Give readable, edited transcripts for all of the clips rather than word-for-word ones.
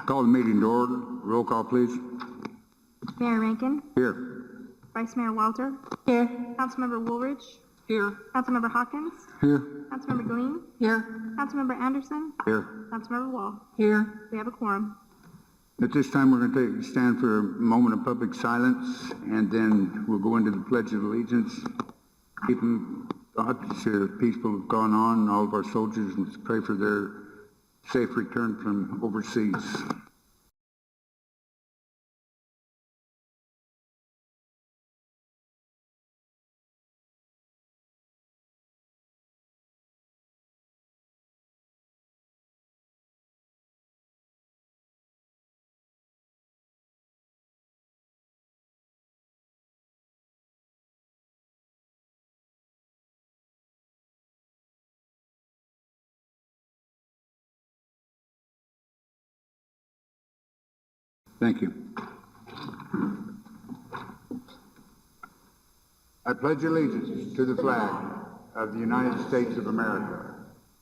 Call the meeting to order. Roll call, please. Mayor Rankin. Here. Vice Mayor Walter. Here. Councilmember Woolridge. Here. Councilmember Hawkins. Here. Councilmember Green. Here. Councilmember Anderson. Here. Councilmember Wall. Here. We have a quorum. At this time, we're going to take a stand for a moment of public silence, and then we'll go into the Pledge of Allegiance. Keeping thoughts peaceful have gone on, all of our soldiers, and let's pray for their safe return from overseas. Thank you. I pledge allegiance to the flag of the United States of America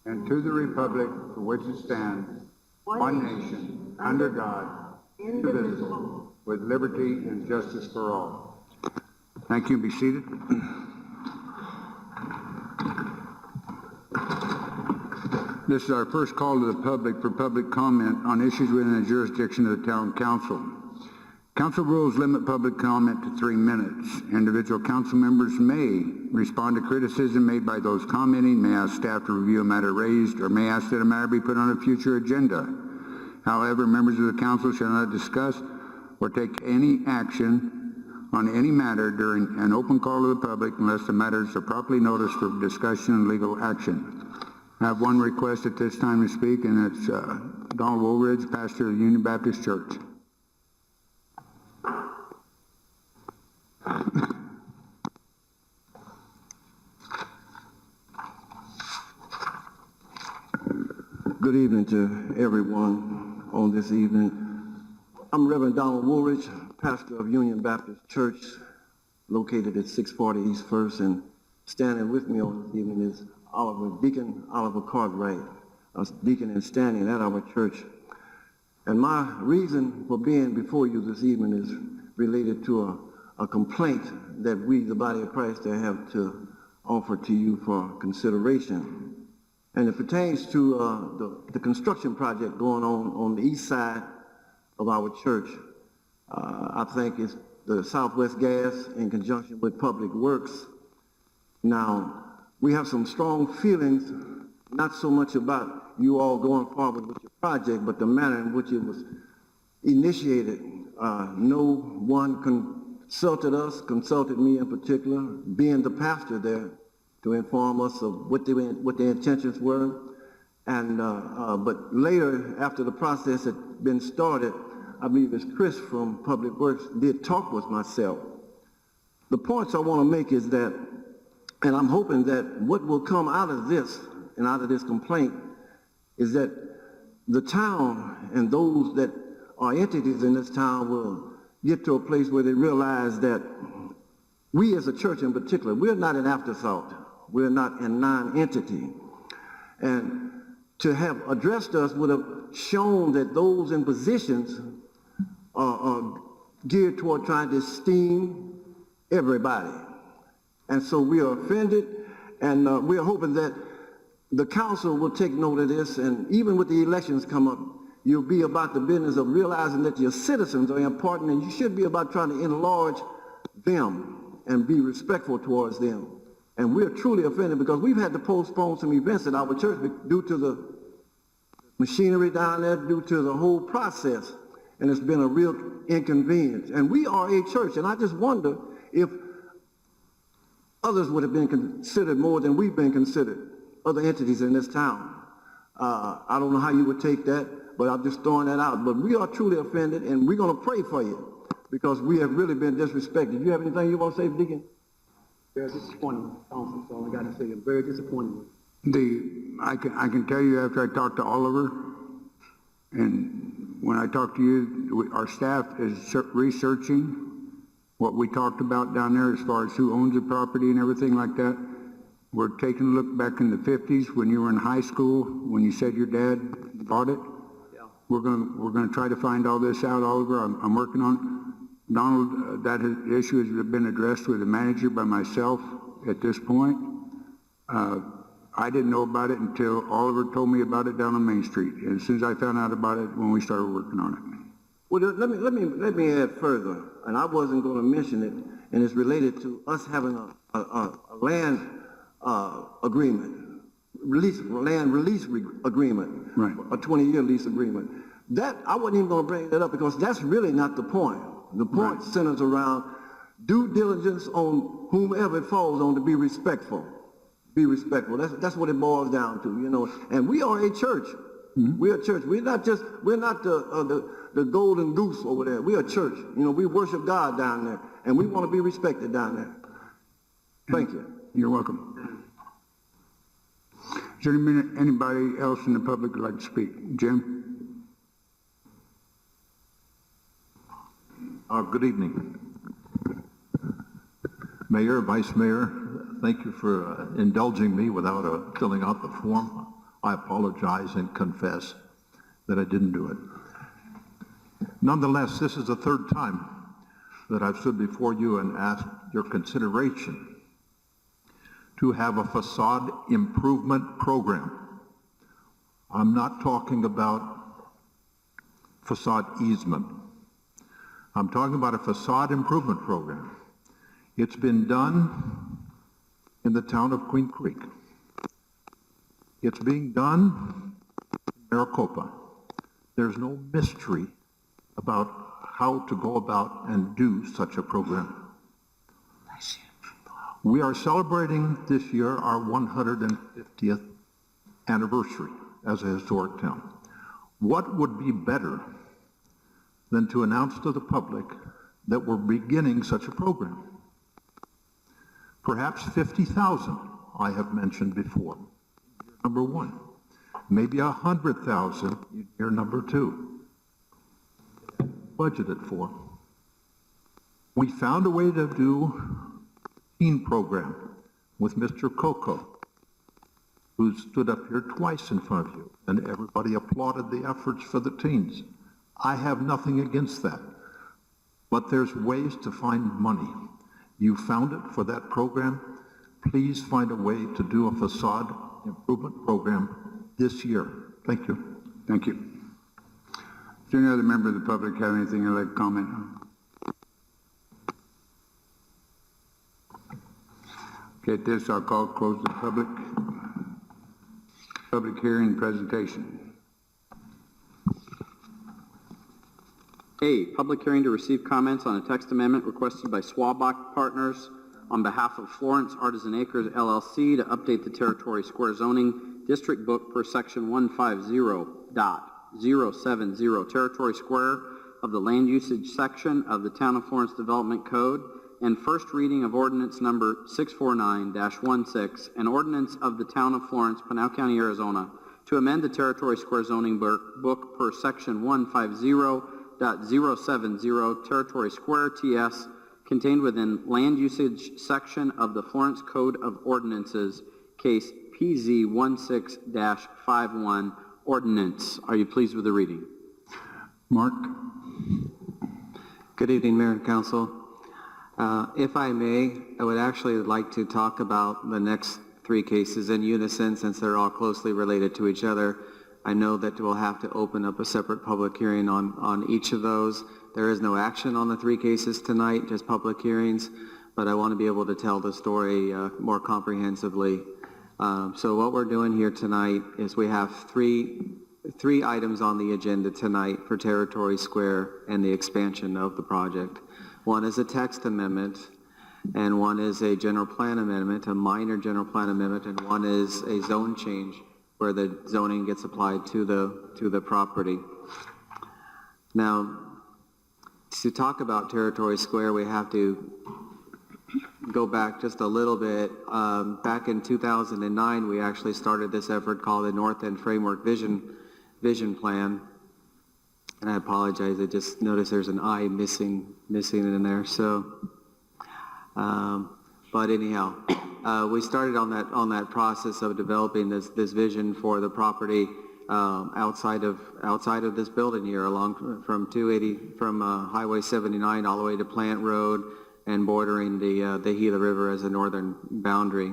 and to the republic for which it stands, one nation, under God, indivisible, with liberty and justice for all. Thank you. Be seated. This is our first call to the public for public comment on issues within the jurisdiction of the Town Council. Council rules limit public comment to 3 minutes. Individual council members may respond to criticism made by those commenting, may ask staff to review a matter raised, or may ask that a matter be put on a future agenda. However, members of the council shall not discuss or take any action on any matter during an open call to the public unless the matters are properly noticed for discussion and legal action. I have one request at this time to speak, and it's Donald Woolridge, pastor of the Union Baptist Church. Good evening to everyone on this evening. I'm Reverend Donald Woolridge, pastor of Union Baptist Church, located at 640 East First, and standing with me on this evening is Deacon Oliver Cartwright, a deacon in standing at our church. And my reason for being before you this evening is related to a complaint that we, the body of Christ, have to offer to you for consideration. And it pertains to the construction project going on the east side of our church. I think it's the Southwest Gas in conjunction with Public Works. Now, we have some strong feelings, not so much about you all going forward with your project, but the manner in which it was initiated. No one consulted me in particular, being the pastor there, to inform us of what their intentions were. And but later, after the process had been started, I believe it's Chris from Public Works did talk with myself. The points I want to make is that, and I'm hoping that what will come out of this and out of this complaint is that the town and those that are entities in this town will get to a place where they realize that we as a church in particular, we're not an afterthought. We're not a non-entity. And to have addressed us would have shown that those in positions are geared toward trying to esteem everybody. And so we are offended, and we are hoping that the council will take note of this, and even with the elections come up, you'll be about the business of realizing that your citizens are important, and you should be about trying to enlarge them and be respectful towards them. And we're truly offended because we've had to postpone some events at our church due to the machinery down there, due to the whole process, and it's been a real inconvenience. And we are a church, and I just wonder if others would have been considered more than we've been considered, other entities in this town. I don't know how you would take that, but I'm just throwing that out. But we are truly offended, and we're going to pray for you because we have really been disrespected. You have anything you want to say, Deacon? Very disappointing, Council, so I got to say, I'm very disappointed. I can tell you after I talked to Oliver, and when I talked to you, our staff is researching what we talked about down there as far as who owns the property and everything like that. We're taking a look back in the 50s when you were in high school, when you said your dad bought it. Yeah. we're gonna try to find all this out, Oliver. I'm working on it. Donald, issue has been addressed with the manager by myself at this point. I didn't know about it until Oliver told me about it down on Main Street. And as soon as I found out about it, when we started working on it. Well, let me add further, and I wasn't going to mention it, and it's related to us having a land agreement, land release agreement, Right. a 20-year lease agreement. That I wasn't even going to bring that up because that's really not the point. The point centers around due diligence on whomever it falls on to be respectful. Be respectful. That's what it boils down to, you know. And we are a church. Mm-hmm. We're a church. We're not the golden goose over there. We're a church. You know, we worship God down there, and we want to be respected down there. Thank you. You're welcome. Is there anybody else in the public who'd like to speak? Jim? Good evening. Mayor, Vice Mayor, thank you for indulging me without filling out the form. I apologize and confess that I didn't do it. Nonetheless, this is the third time that I've stood before you and asked your consideration to have a facade improvement program. I'm not talking about facade easement. I'm talking about a facade improvement program. It's been done in the town of Queen Creek. It's being done in Maricopa. There's no mystery about how to go about and do such a program. We are celebrating this year our 150th anniversary as a historic town. What would be better than to announce to the public that we're beginning such a program? Perhaps 50,000, I have mentioned before, year number one. Maybe 100,000, year number two. Budgeted for. We found a way to do a teen program with Mr. Coco, who stood up here twice in front of you, and everybody applauded the efforts for the teens. I have nothing against that, but there's ways to find money. You found it for that program. Please find a way to do a facade improvement program this year. Thank you. Thank you. Does any other member of the public have anything they'd like to comment on? Okay, at this, I'll close the public hearing presentation. A, public hearing to receive comments on a text amendment requested by Swabach Partners on behalf of Florence Artisan Acres LLC to update the Territory Square zoning district book per section 150.070 Territory Square of the land usage section of the Town of Florence Development Code, and first reading of ordinance number 649-16, an ordinance of the Town of Florence, Pinal County, Arizona, to amend the Territory Square zoning book per section 150.070 Territory Square TS contained within land usage section of the Florence Code of Ordinances, case PZ 16-51 ordinance. Are you pleased with the reading? Mark? Good evening, Mayor and Council. If I may, I would actually like to talk about the next three cases in unison since they're all closely related to each other. I know that we'll have to open up a separate public hearing on each of those. There is no action on the three cases tonight, just public hearings, but I want to be able to tell the story more comprehensively. So what we're doing here tonight is we have three items on the agenda tonight for Territory Square and the expansion of the project. One is a text amendment, and one is a general plan amendment, a minor general plan amendment, and one is a zone change where the zoning gets applied to the property. Now, to talk about Territory Square, we have to go back just a little bit. Back in 2009, we actually started this effort called the North End Framework Vision Plan. And I apologize, I just noticed there's an I missing in there. So, but anyhow, we started on that process of developing this vision for the property outside of this building here, along from Highway 79 all the way to Plant Road and bordering the Gila River as a northern boundary.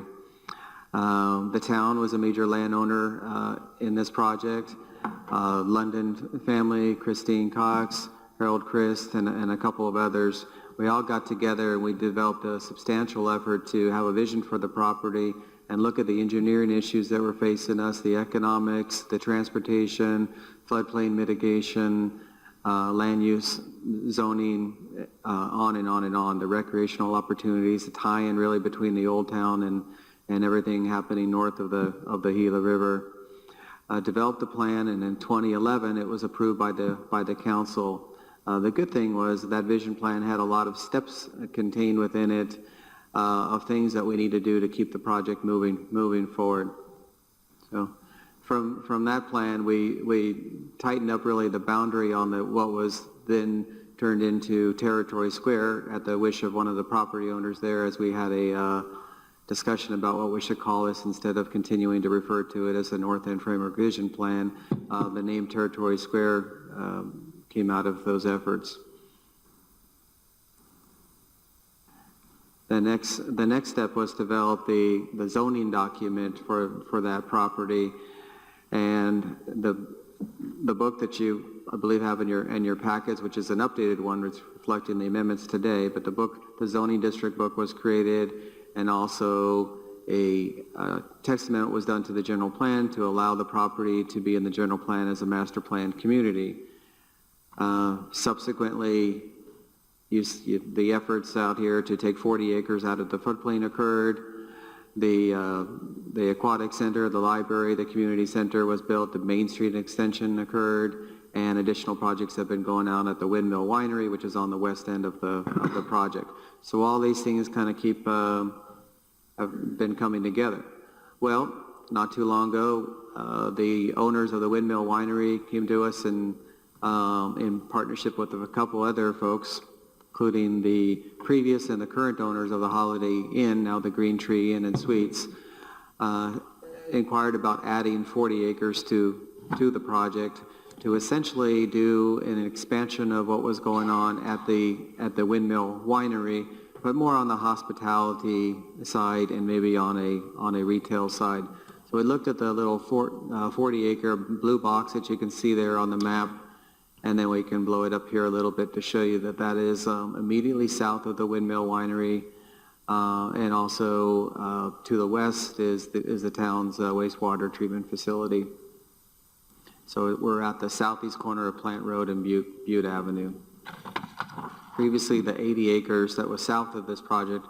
The town was a major landowner in this project. London family, Christine Cox, Harold Christ, and a couple of others. We all got together and we developed a substantial effort to have a vision for the property and look at the engineering issues that were facing us, the economics, the transportation, floodplain mitigation, land use, zoning, on and on and on, the recreational opportunities, the tie-in really between the old town and everything happening north of the Gila River. Developed a plan, and in 2011 it was approved by the council. The good thing was that vision plan had a lot of steps contained within it of things that we need to do to keep the project moving forward. So from that plan, we tightened up really the boundary on what was then turned into Territory Square at the wish of one of the property owners there, as we had a discussion about what we should call this instead of continuing to refer to it as the North End Framework Vision Plan. The name Territory Square came out of those efforts. The next step was to develop the zoning document for that property, and the book that you, I believe, have in your packets, which is an updated one, reflecting the amendments today. But the zoning district book was created, and also a text amendment was done to the general plan to allow the property to be in the general plan as a master planned community. Subsequently, the efforts out here to take 40 acres out of the floodplain occurred. The aquatic center, the library, the community center was built. The Main Street extension occurred, and additional projects have been going on at the Windmill Winery, which is on the west end of the project. So all these things kind of have been coming together. Well, not too long ago, the owners of the Windmill Winery came to us and in partnership with a couple other folks, including the previous and the current owners of the Holiday Inn, now the Green Tree Inn and Suites, inquired about adding 40 acres to the project to essentially do an expansion of what was going on at the Windmill Winery, but more on the hospitality side and maybe on a retail side. So we looked at the little 40-acre blue box that you can see there on the map, and then we can blow it up here a little bit to show you that is immediately south of the Windmill Winery, and also to the west is the town's wastewater treatment facility. So we're at the southeast corner of Plant Road and Butte Avenue. Previously, the 80 acres that was south of this project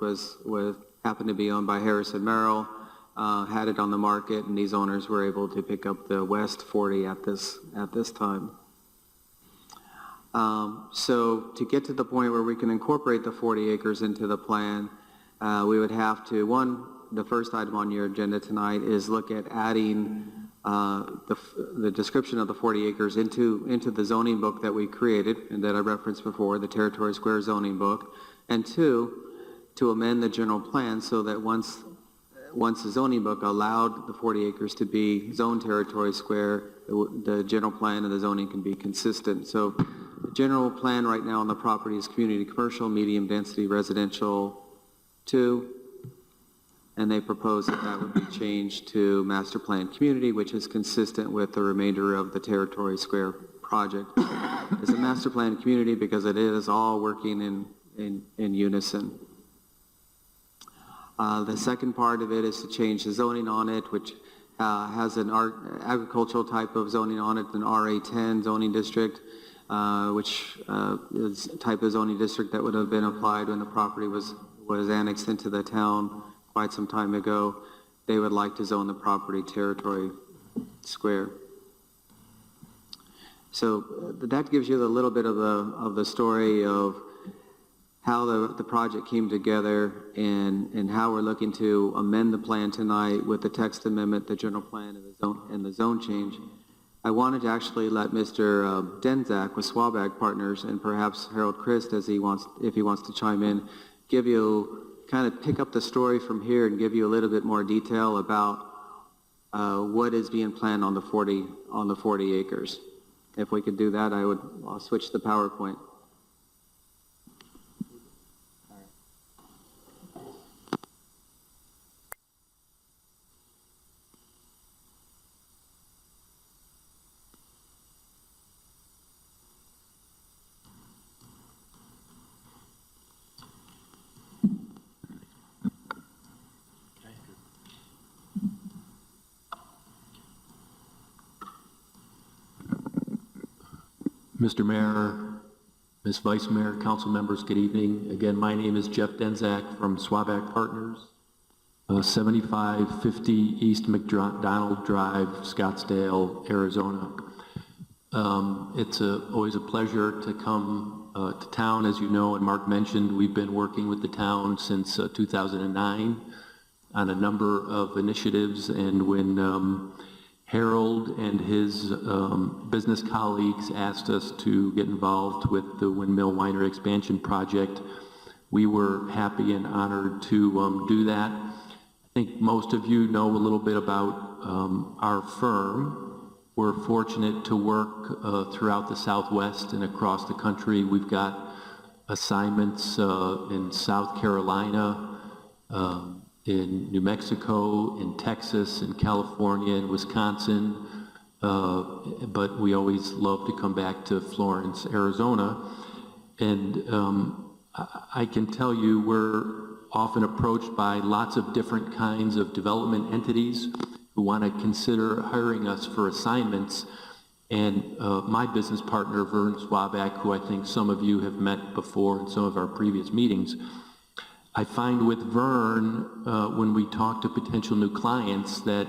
happened to be owned by Harrison Merrill, had it on the market, and these owners were able to pick up the west 40 at this time. So to get to the point where we can incorporate the 40 acres into the plan, we would have to, the first item on your agenda tonight is look at adding the description of the 40 acres into the zoning book that we created and that I referenced before, the Territory Square zoning book, and two, to amend the general plan so that once the zoning book allowed the 40 acres to be zoned Territory Square, the general plan and the zoning can be consistent. So the general plan right now on the property is community commercial, medium density residential 2, and they propose that would be changed to master plan community, which is consistent with the remainder of the Territory Square project. It's a master plan community because it is all working in unison. The second part of it is to change the zoning on it, which has an agricultural type of zoning on it, an RA10 zoning district, which is a type of zoning district that would have been applied when the property was annexed into the town quite some time ago. They would like to zone the property Territory Square. So that gives you a little bit of the story of how the project came together and how we're looking to amend the plan tonight with the text amendment, the general plan, and the zone change. I wanted to actually let Mr. Denzak with Swabag Partners and perhaps Harold Christ, if he wants to chime in, give you kind of pick up the story from here and give you a little bit more detail about what is being planned on the 40 acres. If we could do that, I'll switch the PowerPoint. Mr. Mayor, Ms. Vice Mayor, council members, good evening. Again, my name is Jeff Denzak from Swaback Partners, 7550 East McDonald Drive, Scottsdale, Arizona. It's always a pleasure to come to town. As you know, and Mark mentioned, we've been working with the town since 2009 on a number of initiatives, and when Harold and his business colleagues asked us to get involved with the Windmill Winery Expansion Project, we were happy and honored to do that. I think most of you know a little bit about our firm. We're fortunate to work throughout the Southwest and across the country. We've got assignments in South Carolina, in New Mexico, in Texas, in California, in Wisconsin, but we always love to come back to Florence, Arizona. And I can tell you we're often approached by lots of different kinds of development entities who want to consider hiring us for assignments. And my business partner, Vern Swaback, who I think some of you have met before in some of our previous meetings, I find with Vern, when we talk to potential new clients, that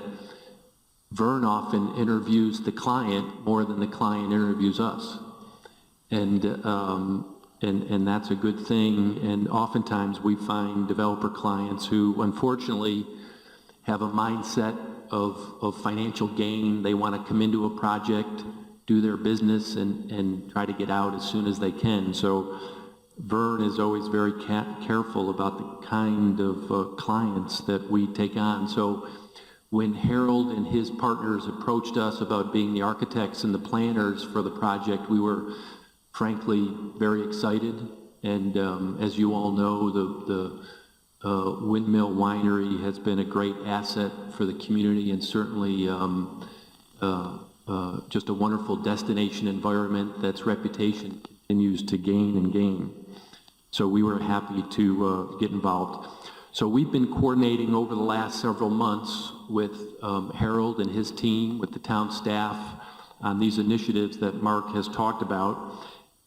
Vern often interviews the client more than the client interviews us. And that's a good thing. And oftentimes we find developer clients who unfortunately have a mindset of financial gain. They want to come into a project, do their business, and try to get out as soon as they can. So Vern is always very careful about the kind of clients that we take on. So when Harold and his partners approached us about being the architects and the planners for the project, we were frankly very excited. And as you all know, the Windmill Winery has been a great asset for the community, and certainly just a wonderful destination environment that's reputation continues to gain and gain. So we were happy to get involved. So we've been coordinating over the last several months with Harold and his team, with the town staff, on these initiatives that Mark has talked about.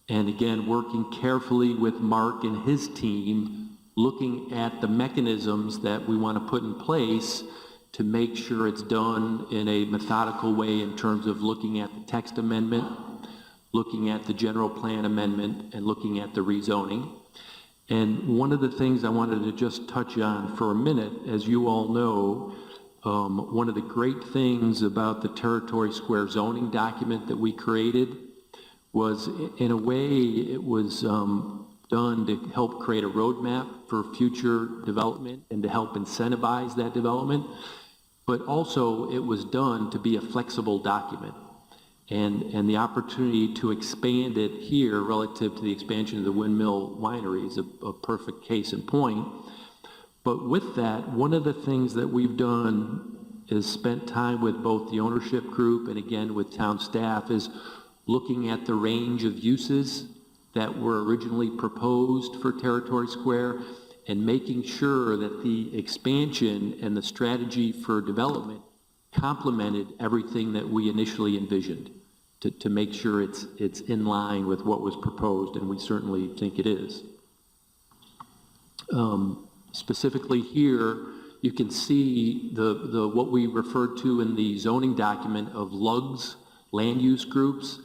And again, working carefully with Mark and his team, looking at the mechanisms that we want to put in place to make sure it's done in a methodical way in terms of looking at the text amendment, looking at the general plan amendment, and looking at the rezoning. And one of the things I wanted to just touch on for a minute, as you all know, one of the great things about the Territory Square zoning document that we created was, in a way, it was done to help create a roadmap for future development and to help incentivize that development. But also, it was done to be a flexible document. And the opportunity to expand it here relative to the expansion of the Windmill Winery is a perfect case in point. But with that, one of the things that we've done is spent time with both the ownership group and again with town staff is looking at the range of uses that were originally proposed for Territory Square and making sure that the expansion and the strategy for development complemented everything that we initially envisioned to make sure it's in line with what was proposed, and we certainly think it is. Specifically here, you can see the what we referred to in the zoning document of LUGs, land use groups.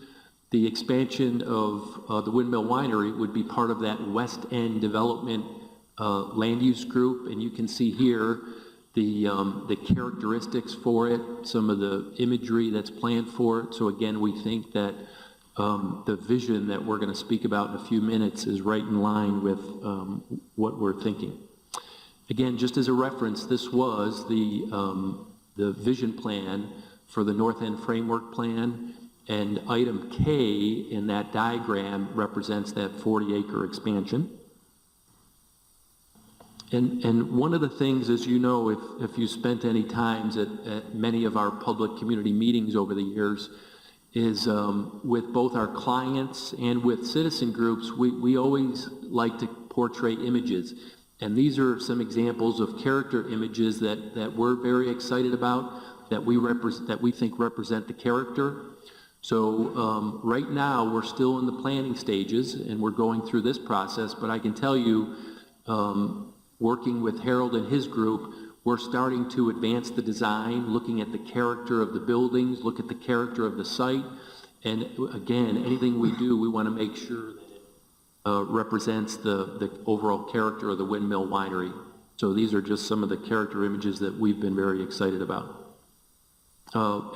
The expansion of the Windmill Winery would be part of that West End development land use group, and you can see here the characteristics for it, some of the imagery that's planned for it. So again, we think that the vision that we're going to speak about in a few minutes is right in line with what we're thinking. Again, just as a reference, this was the the vision plan for the North End Framework Plan, and item K in that diagram represents that 40-acre expansion. And one of the things, as you know, if you spent any times at many of our public community meetings over the years, is with both our clients and with citizen groups, we always like to portray images. And these are some examples of character images that we're very excited about, that we think represent the character. So right now, we're still in the planning stages, and we're going through this process, but I can tell you, working with Harold and his group, we're starting to advance the design, looking at the character of the buildings, look at the character of the site, and again, anything we do, we want to make sure that it represents the overall character of the Windmill Winery. So these are just some of the character images that we've been very excited about.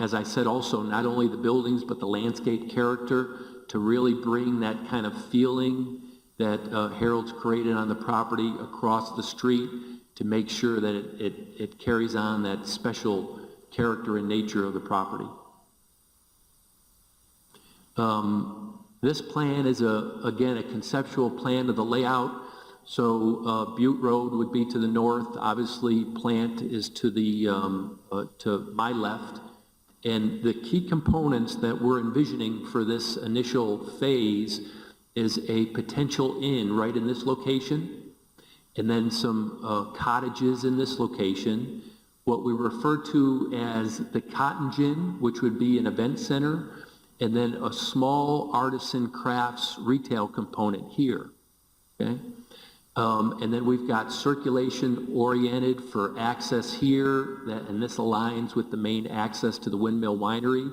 As I said also, not only the buildings, but the landscape character to really bring that kind of feeling that Harold's created on the property across the street to make sure that it carries on that special character and nature of the property. This plan is, again, a conceptual plan of the layout. So Butte Road would be to the north. Obviously, Plant is to to my left. And the key components that we're envisioning for this initial phase is a potential inn right in this location, and then some cottages in this location, what we refer to as the Cotton Gin, which would be an event center, and then a small artisan crafts retail component here, okay? And then we've got circulation oriented for access here, and this aligns with the main access to the Windmill Winery,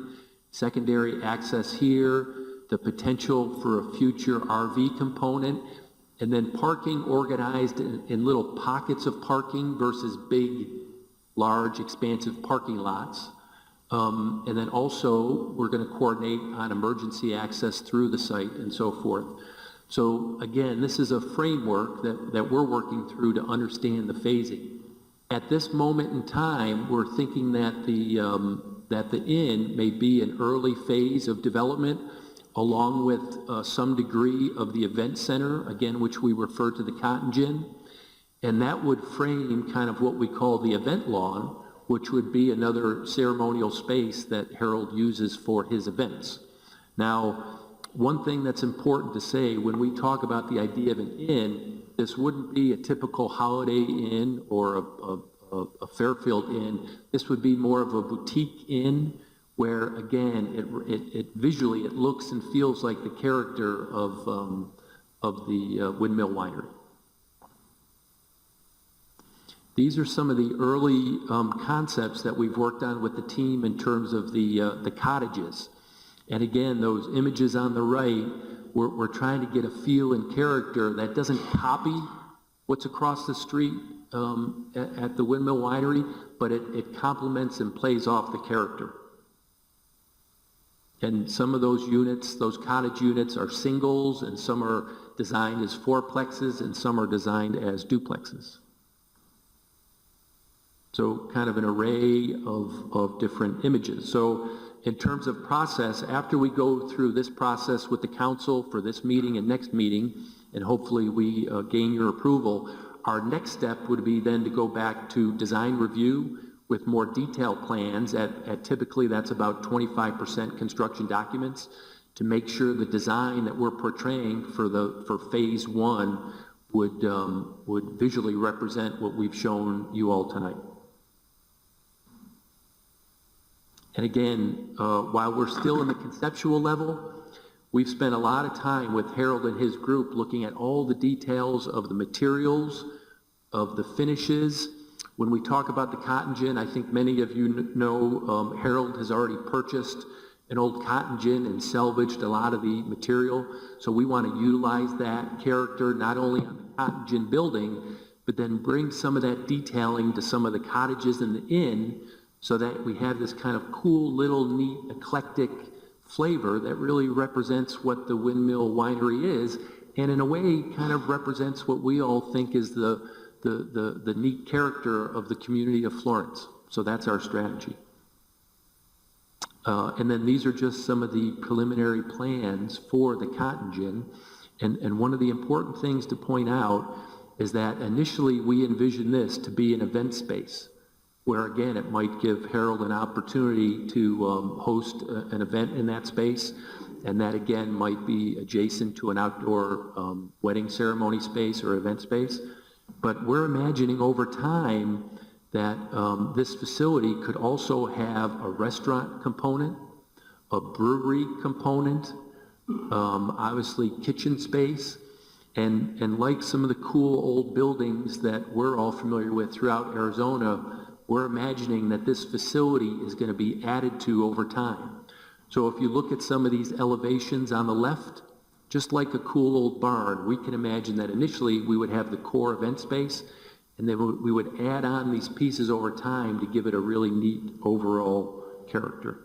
secondary access here, the potential for a future RV component, and then parking organized in little pockets of parking versus big, large, expansive parking lots. And then also, we're going to coordinate on emergency access through the site and so forth. So again, this is a framework that we're working through to understand the phasing. At this moment in time, we're thinking that the inn may be an early phase of development, along with some degree of the event center, again, which we refer to the Cotton Gin. And that would frame kind of what we call the event lawn, which would be another ceremonial space that Harold uses for his events. Now, one thing that's important to say, when we talk about the idea of an inn, this wouldn't be a typical Holiday Inn or a Fairfield Inn. This would be more of a boutique inn where, again, it visually, it looks and feels like the character of the Windmill Winery. These are some of the early concepts that we've worked on with the team in terms of the cottages. And again, those images on the right, we're trying to get a feel and character that doesn't copy what's across the street at the Windmill Winery, but it complements and plays off the character. And some of those units, those cottage units, are singles, and some are designed as fourplexes, and some are designed as duplexes. So kind of an array of different images. So in terms of process, after we go through this process with the council for this meeting and next meeting, and hopefully we gain your approval, our next step would be then to go back to design review with more detailed plans at typically that's about 25% construction documents to make sure the design that we're portraying for phase one would visually represent what we've shown you all tonight. And again, while we're still in the conceptual level, we've spent a lot of time with Harold and his group looking at all the details of the materials, of the finishes. When we talk about the Cotton Gin, I think many of you know Harold has already purchased an old Cotton Gin and salvaged a lot of the material. So we want to utilize that character not only on the Cotton Gin building, but then bring some of that detailing to some of the cottages in the inn, so that we have this kind of cool, little, neat, eclectic flavor that really represents what the Windmill Winery is, and in a way kind of represents what we all think is the neat character of the community of Florence. So that's our strategy. And then these are just some of the preliminary plans for the cotton gin. And one of the important things to point out is that initially we envisioned this to be an event space, where again, it might give Harold an opportunity to host an event in that space. And that again might be adjacent to an outdoor wedding ceremony space or event space. But we're imagining over time that this facility could also have a restaurant component, a brewery component, obviously kitchen space, and like some of the cool old buildings that we're all familiar with throughout Arizona, we're imagining that this facility is going to be added to over time. So if you look at some of these elevations on the left, just like a cool old barn, we can imagine that initially we would have the core event space, and then we would add on these pieces over time to give it a really neat overall character.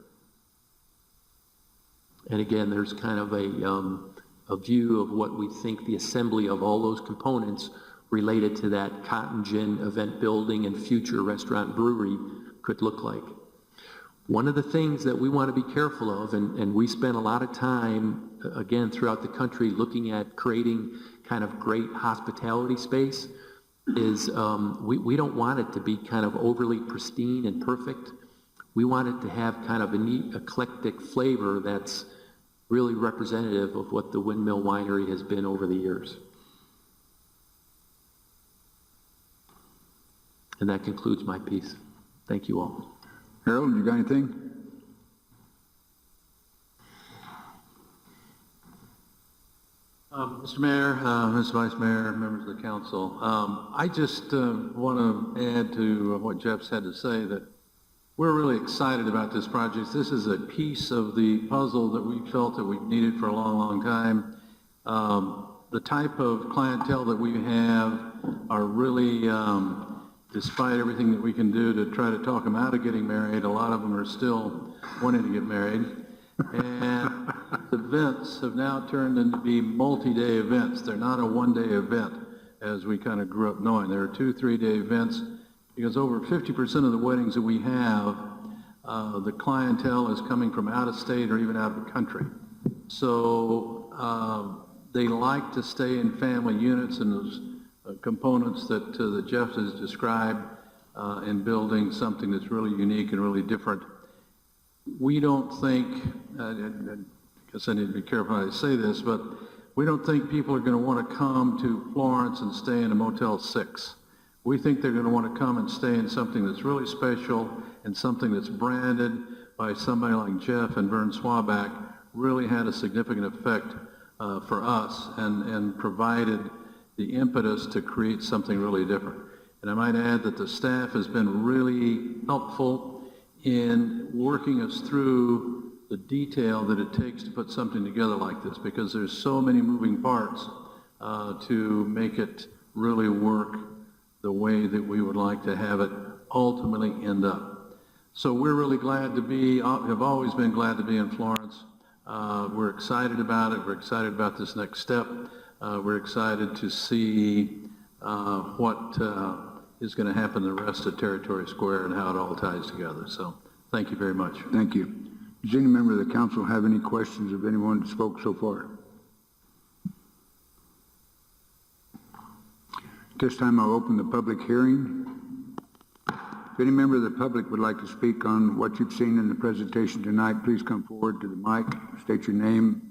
And again, there's kind of a view of what we think the assembly of all those components related to that cotton gin event building and future restaurant brewery could look like. One of the things that we want to be careful of, and we spend a lot of time, again, throughout the country looking at creating kind of great hospitality space, is we don't want it to be kind of overly pristine and perfect. We want it to have kind of a neat eclectic flavor that's really representative of what the Windmill Winery has been over the years. And that concludes my piece. Thank you all. Harold, you got anything? Mr. Mayor, Ms. Vice Mayor, members of the council, I just want to add to what Jeff said to say that we're really excited about this project. This is a piece of the puzzle that we felt that we needed for a long, long time. The type of clientele that we have are really, despite everything that we can do to try to talk them out of getting married, a lot of them are still wanting to get married. And events have now turned into be multi-day events. They're not a one-day event as we kind of grew up knowing. There are 2-3-day events because over 50% of the weddings that we have, the clientele is coming from out of state or even out of the country. So they like to stay in family units and those components that Jeff has described in building something that's really unique and really different. We don't think, I guess I need to be careful how I say this, but we don't think people are going to want to come to Florence and stay in a Motel 6. We think they're going to want to come and stay in something that's really special and something that's branded by somebody like Jeff and Vern Swaback really had a significant effect for us and provided the impetus to create something really different. And I might add that the staff has been really helpful in working us through the detail that it takes to put something together like this, because there's so many moving parts to make it really work the way that we would like to have it ultimately end up. So we're really glad to be, have always been glad to be in Florence. We're excited about it. We're excited about this next step. We're excited to see what is going to happen the rest of Territory Square and how it all ties together. So thank you very much. Thank you. Does any member of the council have any questions of anyone that spoke so far? At this time, I'll open the public hearing. If any member of the public would like to speak on what you've seen in the presentation tonight, please come forward to the mic, state your name.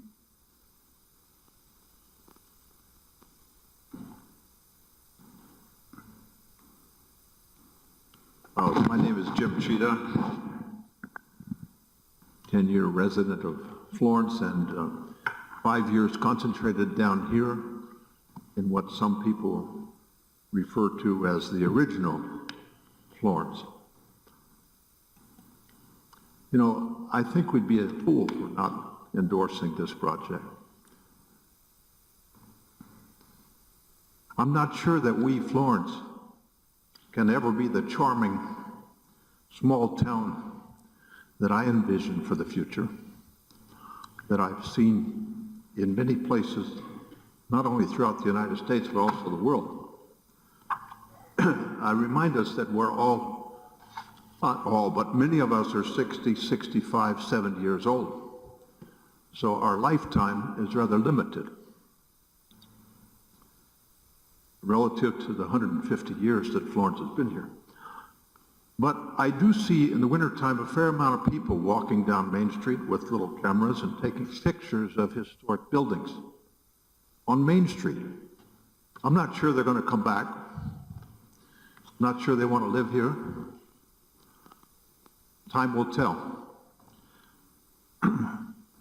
My name is Jim Cheetah, 10-year resident of Florence, and 5 years concentrated down here in what some people refer to as the original Florence. You know, I think we'd be a fool for not endorsing this project. I'm not sure that we, Florence, can ever be the charming small town that I envision for the future, that I've seen in many places, not only throughout the United States, but also the world. I remind us that we're all Not all, but many of us are 60, 65, 70 years old. So our lifetime is rather limited relative to the 150 years that Florence has been here. But I do see in the wintertime a fair amount of people walking down Main Street with little cameras and taking pictures of historic buildings on Main Street. I'm not sure they're going to come back. Not sure they want to live here. Time will tell.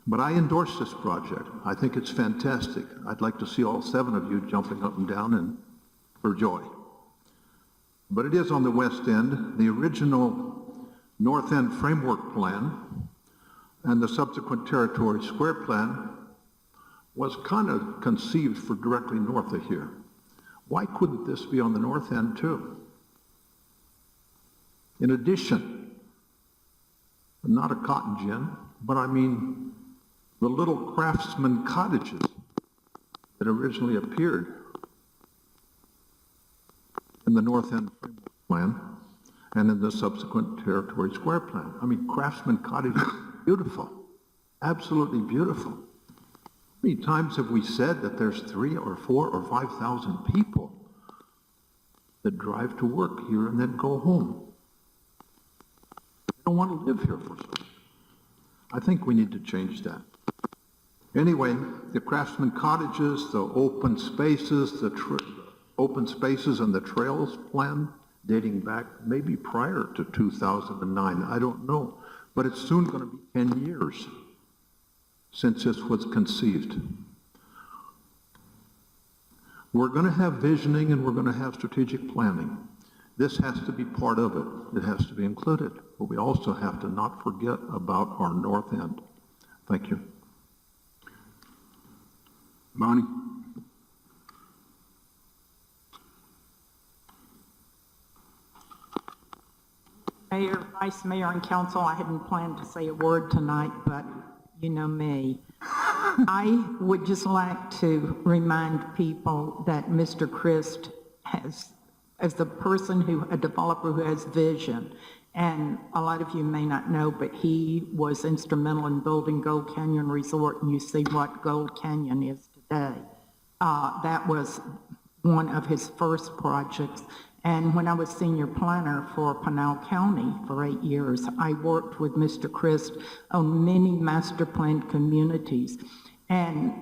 But I endorse this project. I think it's fantastic. I'd like to see all 7 of you jumping up and down and for joy. But it is on the west end. The original North End Framework Plan and the subsequent Territory Square Plan was kind of conceived for directly north of here. Why couldn't this be on the north end too? In addition, not a cotton gin, but I mean the little craftsman cottages that originally appeared in the North End Framework Plan and in the subsequent Territory Square Plan. I mean, craftsman cottages, beautiful, absolutely beautiful. How many times have we said that there's 3 or 4 or 5,000 people that drive to work here and then go home? They don't want to live here for some. I think we need to change that. Anyway, the craftsman cottages, the open spaces, and the trails plan dating back maybe prior to 2009, I don't know. But it's soon going to be 10 years since this was conceived. We're going to have visioning and we're going to have strategic planning. This has to be part of it. It has to be included. But we also have to not forget about our north end. Thank you. Bonnie? Mayor, Vice Mayor, and Council, I hadn't planned to say a word tonight, but you know me. I would just like to remind people that Mr. Christ has, as a developer who has vision, and a lot of you may not know, but he was instrumental in building Gold Canyon Resort, and you see what Gold Canyon is today. That was one of his first projects. And when I was senior planner for Pinal County for 8 years, I worked with Mr. Christ on many master planned communities. And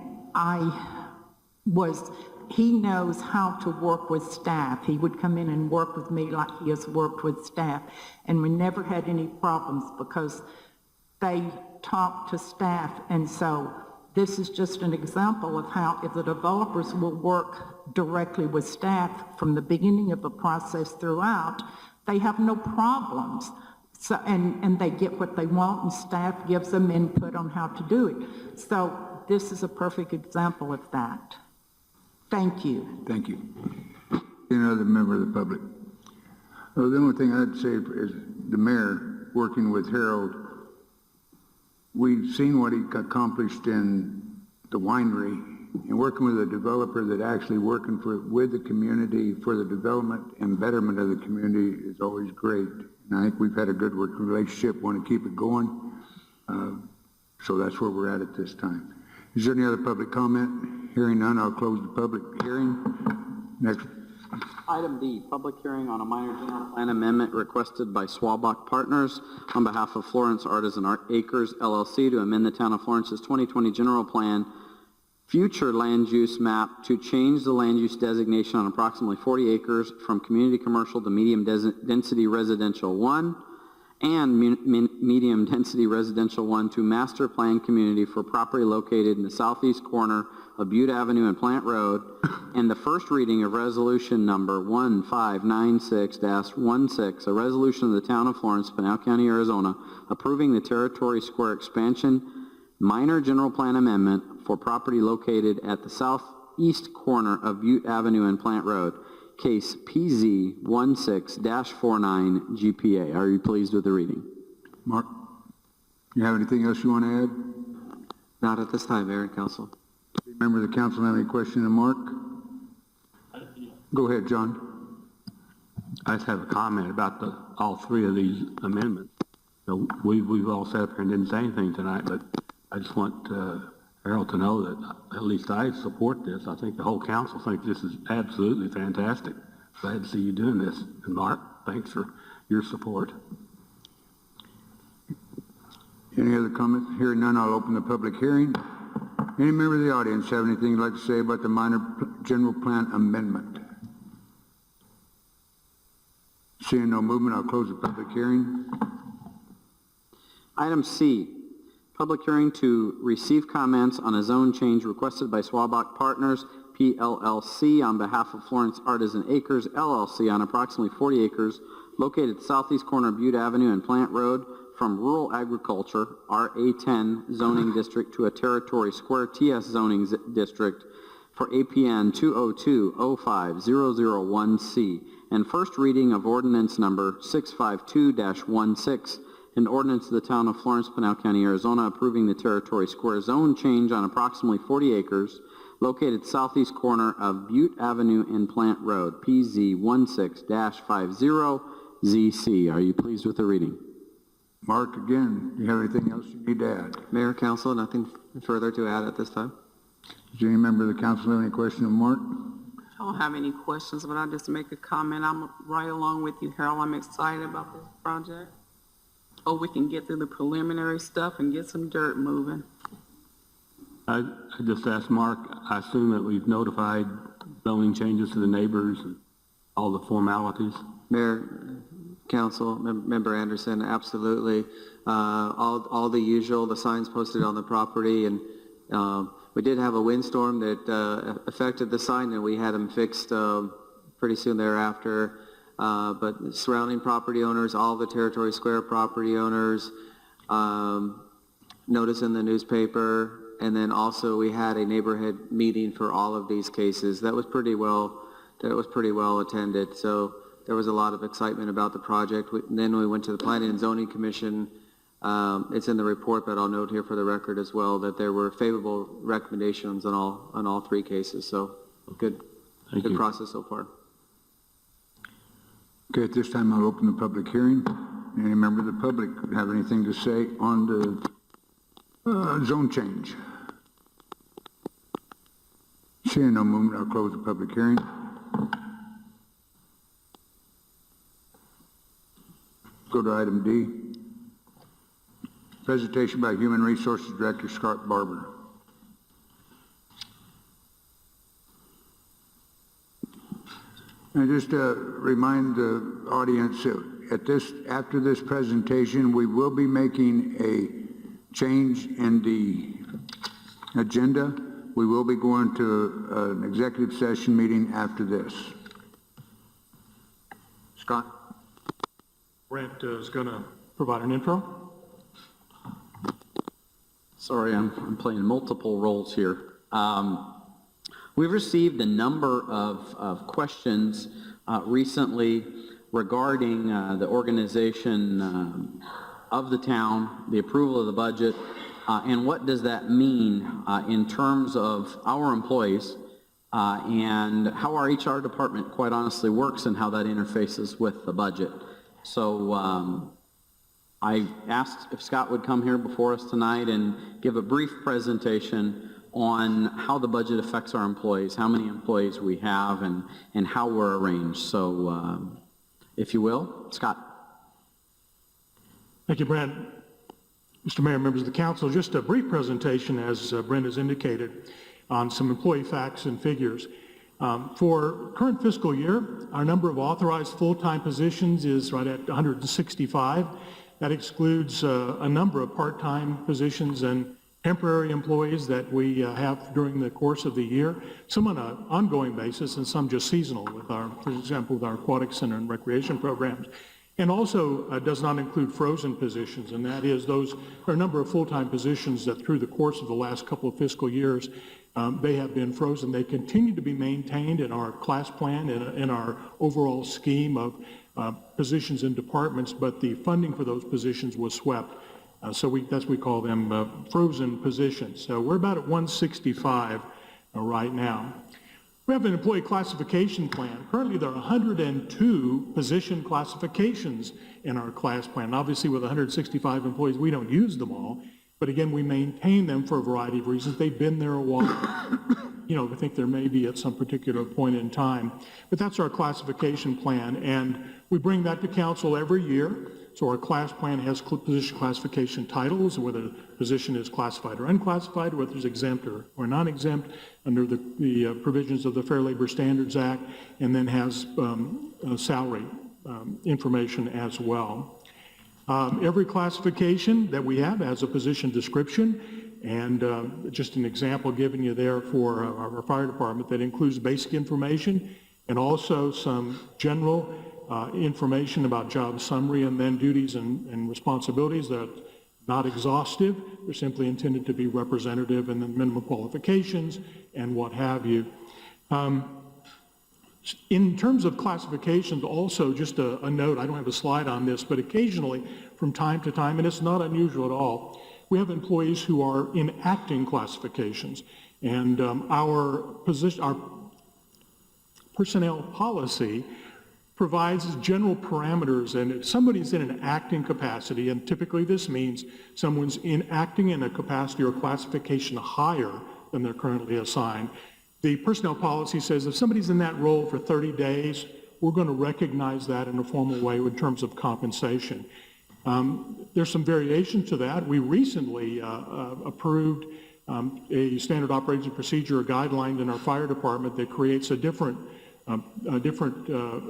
he knows how to work with staff. He would come in and work with me like he has worked with staff. And we never had any problems because they talked to staff. And so this is just an example of how if the developers will work directly with staff from the beginning of the process throughout, they have no problems. So, and they get what they want and staff gives them input on how to do it. So this is a perfect example of that. Thank you. Thank you. Any other member of the public? Well, the only thing I'd say is the mayor working with Harold, we've seen what he accomplished in the winery and working with a developer that actually working with the community for the development and betterment of the community is always great. And I think we've had a good working relationship, want to keep it going. So that's where we're at this time. Is there any other public comment? Hearing none, I'll close the public hearing. Next. Item D, public hearing on a minor general plan amendment requested by Swabach Partners on behalf of Florence Artisan Acres LLC to amend the town of Florence's 2020 general plan future land use map to change the land use designation on approximately 40 acres from community commercial to medium density residential 1 and medium density residential 1 to master plan community for property located in the southeast corner of Butte Avenue and Plant Road, and the first reading of resolution number 1596-16, a resolution of the town of Florence, Pinal County, Arizona, approving the Territory Square expansion minor general plan amendment for property located at the southeast corner of Butte Avenue and Plant Road, case PZ 16-49 GPA. Are you pleased with the reading? Mark, you have anything else you want to add? Not at this time, Mayor and Council. Member of the council have any question to Mark? Go ahead, John. I just have a comment about all three of these amendments. So we've all sat up here and didn't say anything tonight, but I just want Harold to know that at least I support this. I think the whole council thinks this is absolutely fantastic. Glad to see you doing this. And Mark, thanks for your support. Any other comments? Hearing none, I'll open the public hearing. Any member of the audience have anything you'd like to say about the minor general plan amendment? Seeing no movement, I'll close the public hearing. Item C, public hearing to receive comments on a zone change requested by Swabach Partners, PLLC, on behalf of Florence Artisan Acres, LLC, on approximately 40 acres located southeast corner of Butte Avenue and Plant Road, from rural agriculture, RA10 zoning district, to a territory square TS zoning district for APN 202-05001C, and first reading of ordinance number 652-16, an ordinance of the town of Florence, Pinal County, Arizona, approving the territory square zone change on approximately 40 acres located southeast corner of Butte Avenue and Plant Road, PZ 16-50ZC. Are you pleased with the reading? Mark, again, do you have anything else you need to add? Mayor, council, nothing further to add at this time. Does any member of the council have any question of Mark? I don't have any questions, but I'll just make a comment. I'm right along with you, Harold. I'm excited about this project. Oh, we can get through the preliminary stuff and get some dirt moving. I just asked Mark, I assume that we've notified zoning changes to the neighbors and all the formalities. Mayor, council, member Anderson, absolutely. All the usual, the signs posted on the property, and we did have a windstorm that affected the sign, and we had them fixed pretty soon thereafter. But surrounding property owners, all the Territory Square property owners, notice in the newspaper, and then also we had a neighborhood meeting for all of these cases. That was pretty well attended. So there was a lot of excitement about the project. Then we went to the Planning and Zoning Commission. It's in the report, but I'll note here for the record as well that there were favorable recommendations on all three cases. So good process so far. Okay, at this time, I'll open the public hearing. Any member of the public have anything to say on the zone change? Seeing no movement, I'll close the public hearing. Go to item D. Presentation by Human Resources Director Scott Barber. And just remind the audience after this presentation, we will be making a change in the agenda. We will be going to an executive session meeting after this. Scott? Brent is going to provide an intro. Sorry, I'm playing multiple roles here. We've received a number of questions recently regarding the organization of the town, the approval of the budget, and what does that mean in terms of our employees and how our HR department, quite honestly, works and how that interfaces with the budget. So I asked if Scott would come here before us tonight and give a brief presentation on how the budget affects our employees, how many employees we have, and how we're arranged. So if you will, Scott. Thank you, Brent. Mr. Mayor, members of the council, just a brief presentation, as Brent has indicated, on some employee facts and figures. For current fiscal year, our number of authorized full-time positions is right at 165. That excludes a number of part-time positions and temporary employees that we have during the course of the year, some on an ongoing basis and some just seasonal with for example, with our aquatic center and recreation programs. And also does not include frozen positions, and that is those are a number of full-time positions that through the course of the last couple of fiscal years, they have been frozen. They continue to be maintained in our class plan and in our overall scheme of positions and departments, but the funding for those positions was swept. So we call them frozen positions. So we're about at 165 right now. We have an employee classification plan. Currently, there are 102 position classifications in our class plan. Obviously, with 165 employees, we don't use them all. But again, we maintain them for a variety of reasons. They've been there a while. You know, I think there may be at some particular point in time. But that's our classification plan, and we bring that to council every year. So our class plan has position classification titles, whether the position is classified or unclassified, whether it's exempt or non-exempt under the provisions of the Fair Labor Standards Act, and then has salary information as well. Every classification that we have has a position description, and just an example given you there for our fire department that includes basic information and also some general information about job summary and then duties and responsibilities that are not exhaustive. They're simply intended to be representative, and then minimum qualifications and what have you. In terms of classifications, also just a note, I don't have a slide on this, but occasionally from time to time, and it's not unusual at all, we have employees who are in acting classifications, and our personnel policy provides general parameters, and if somebody's in an acting capacity, and typically this means someone's acting in a capacity or classification higher than they're currently assigned, the personnel policy says if somebody's in that role for 30 days, we're going to recognize that in a formal way in terms of compensation. There's some variation to that. We recently approved a standard operating procedure or guideline in our fire department that creates a different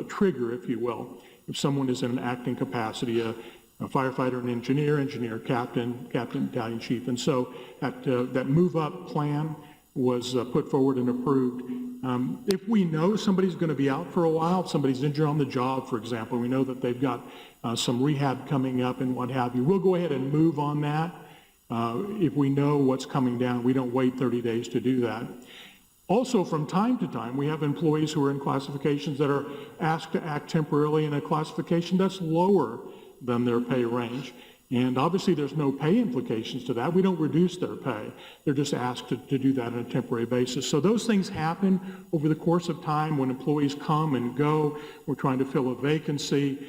trigger, if you will, if someone is in an acting capacity, a firefighter, an engineer, captain, battalion chief. And so that move up plan was put forward and approved. If we know somebody's going to be out for a while, if somebody's injured on the job, for example, we know that they've got some rehab coming up and what have you, we'll go ahead and move on that. If we know what's coming down, we don't wait 30 days to do that. Also, from time to time, we have employees who are in classifications that are asked to act temporarily in a classification that's lower than their pay range. And obviously, there's no pay implications to that. We don't reduce their pay. They're just asked to do that on a temporary basis. So those things happen over the course of time when employees come and go. We're trying to fill a vacancy.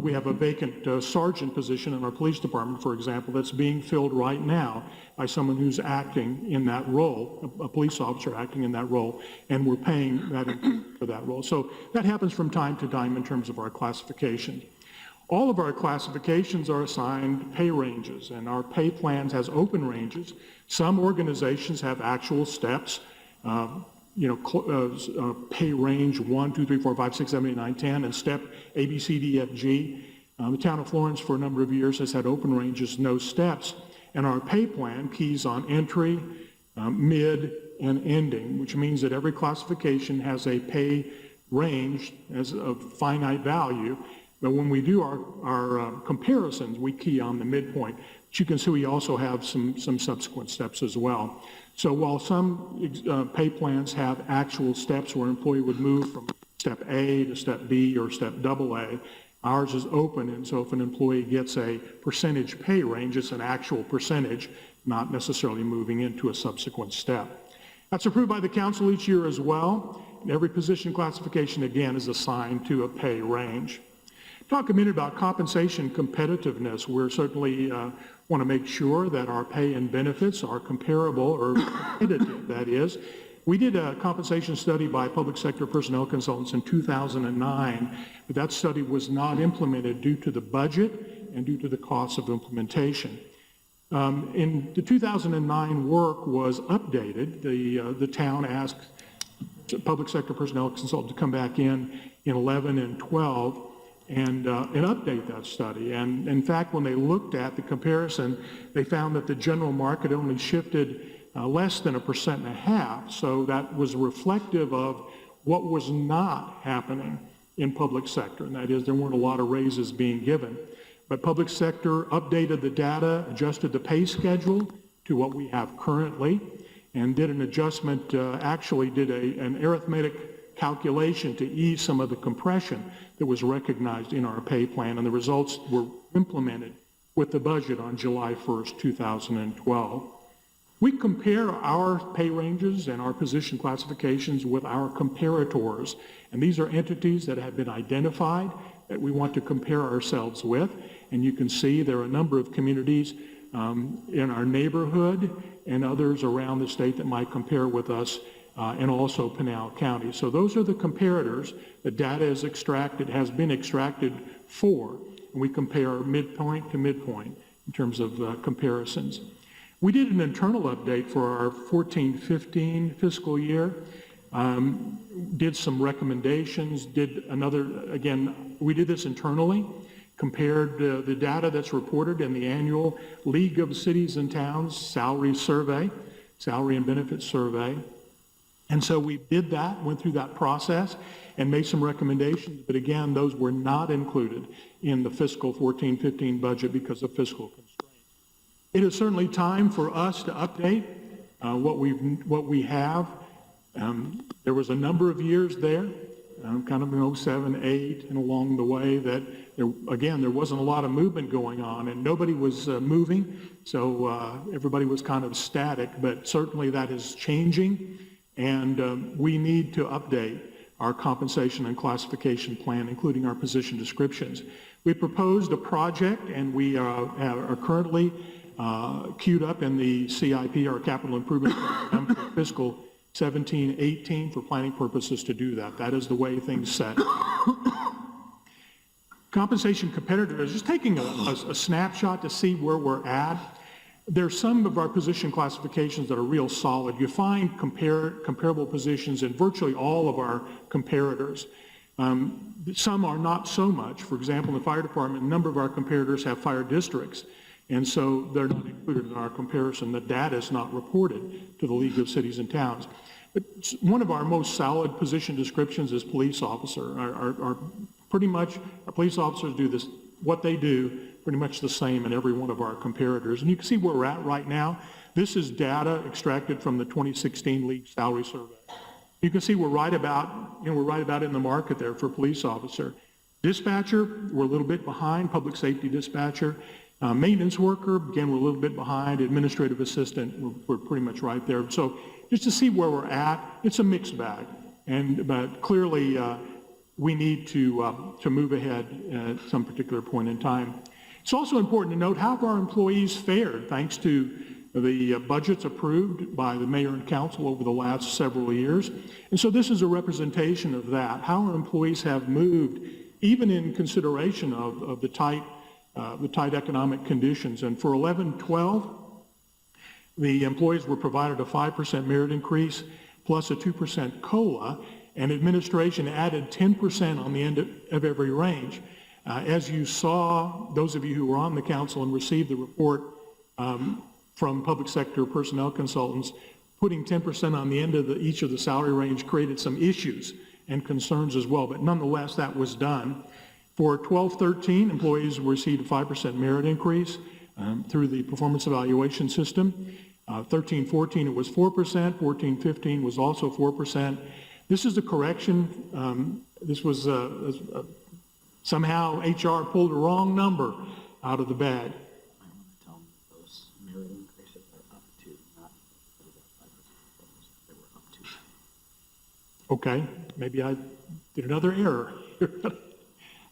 We have a vacant sergeant position in our police department, for example, that's being filled right now by someone who's acting in that role, a police officer acting in that role, and we're paying that for that role. So that happens from time to time in terms of our classification. All of our classifications are assigned pay ranges, and our pay plans has open ranges. Some organizations have actual steps, pay range 1, 2, 3, 4, 5, 6, 7, 8, 9, 10, and step A, B, C, D, F, G. The town of Florence for a number of years has had open ranges, no steps, and our pay plan keys on entry, mid, and ending, which means that every classification has a pay range as a finite value. But when we do our comparisons, we key on the midpoint. But you can see we also have some subsequent steps as well. So while some pay plans have actual steps where an employee would move from step A to step B or step AA, ours is open, and so if an employee gets a percentage pay range, it's an actual percentage, not necessarily moving into a subsequent step. That's approved by the council each year as well. And every position classification, again, is assigned to a pay range. Talk a minute about compensation competitiveness. We're certainly want to make sure that our pay and benefits are comparable or competitive, that is. We did a compensation study by public sector personnel consultants in 2009, but that study was not implemented due to the budget and due to the cost of implementation. In the 2009 work was updated. The town asked public sector personnel consultants to come back in 11 and 12 and update that study. And in fact, when they looked at the comparison, they found that the general market only shifted less than 1.5%. So that was reflective of what was not happening in public sector. And that is, there weren't a lot of raises being given. But public sector updated the data, adjusted the pay schedule to what we have currently, and did an adjustment, actually did an arithmetic calculation to ease some of the compression that was recognized in our pay plan, and the results were implemented with the budget on July 1st, 2012. We compare our pay ranges and our position classifications with our comparators, and these are entities that have been identified that we want to compare ourselves with. And you can see there are a number of communities in our neighborhood and others around the state that might compare with us, and also Pinal County. So those are the comparators. The data is extracted, has been extracted for, and we compare midpoint to midpoint in terms of comparisons. We did an internal update for our 14-15 fiscal year, did some recommendations, again, we did this internally, compared the data that's reported in the annual League of Cities and Towns salary survey, salary and benefits survey. And so we did that, went through that process, and made some recommendations, but again, those were not included in the fiscal 14-15 budget because of fiscal constraints. It is certainly time for us to update what we have. There was a number of years there, kind of in 07, 08, and along the way that, there wasn't a lot of movement going on, and nobody was moving, so everybody was kind of static, but certainly that is changing, and we need to update our compensation and classification plan, including our position descriptions. We proposed a project, and we are currently queued up in the CIP, our capital improvement program, for fiscal 17-18 for planning purposes to do that. That is the way things set. Compensation competitors, just taking a snapshot to see where we're at. There's some of our position classifications that are real solid. You find comparable positions in virtually all of our comparators. Some are not so much. For example, in the fire department, a number of our comparators have fire districts, and so they're not included in our comparison. The data is not reported to the League of Cities and Towns. But one of our most solid position descriptions is police officer. Our police officers do this, what they do, pretty much the same in every one of our comparators. And you can see where we're at right now. This is data extracted from the 2016 League Salary Survey. You can see we're right about in the market there for police officer. Dispatcher, we're a little bit behind. Public safety dispatcher. Maintenance worker, again, we're a little bit behind. Administrative assistant, we're pretty much right there. So just to see where we're at, it's a mixed bag. But clearly, we need to move ahead at some particular point in time. It's also important to note how have our employees fared thanks to the budgets approved by the mayor and council over the last several years. And so this is a representation of that, how our employees have moved, even in consideration of the tight economic conditions. And for 11-12, the employees were provided a 5% merit increase plus a 2% COLA, and administration added 10% on the end of every range. As you saw, those of you who were on the council and received the report from public sector personnel consultants, putting 10% on the end of each of the salary range created some issues and concerns as well, but nonetheless, that was done. For 12-13, employees received a 5% merit increase through the performance evaluation system. 13-14, it was 4%. 14-15 was also 4%. This is a correction. This was somehow HR pulled the wrong number out of the bag. Okay, maybe I did another error.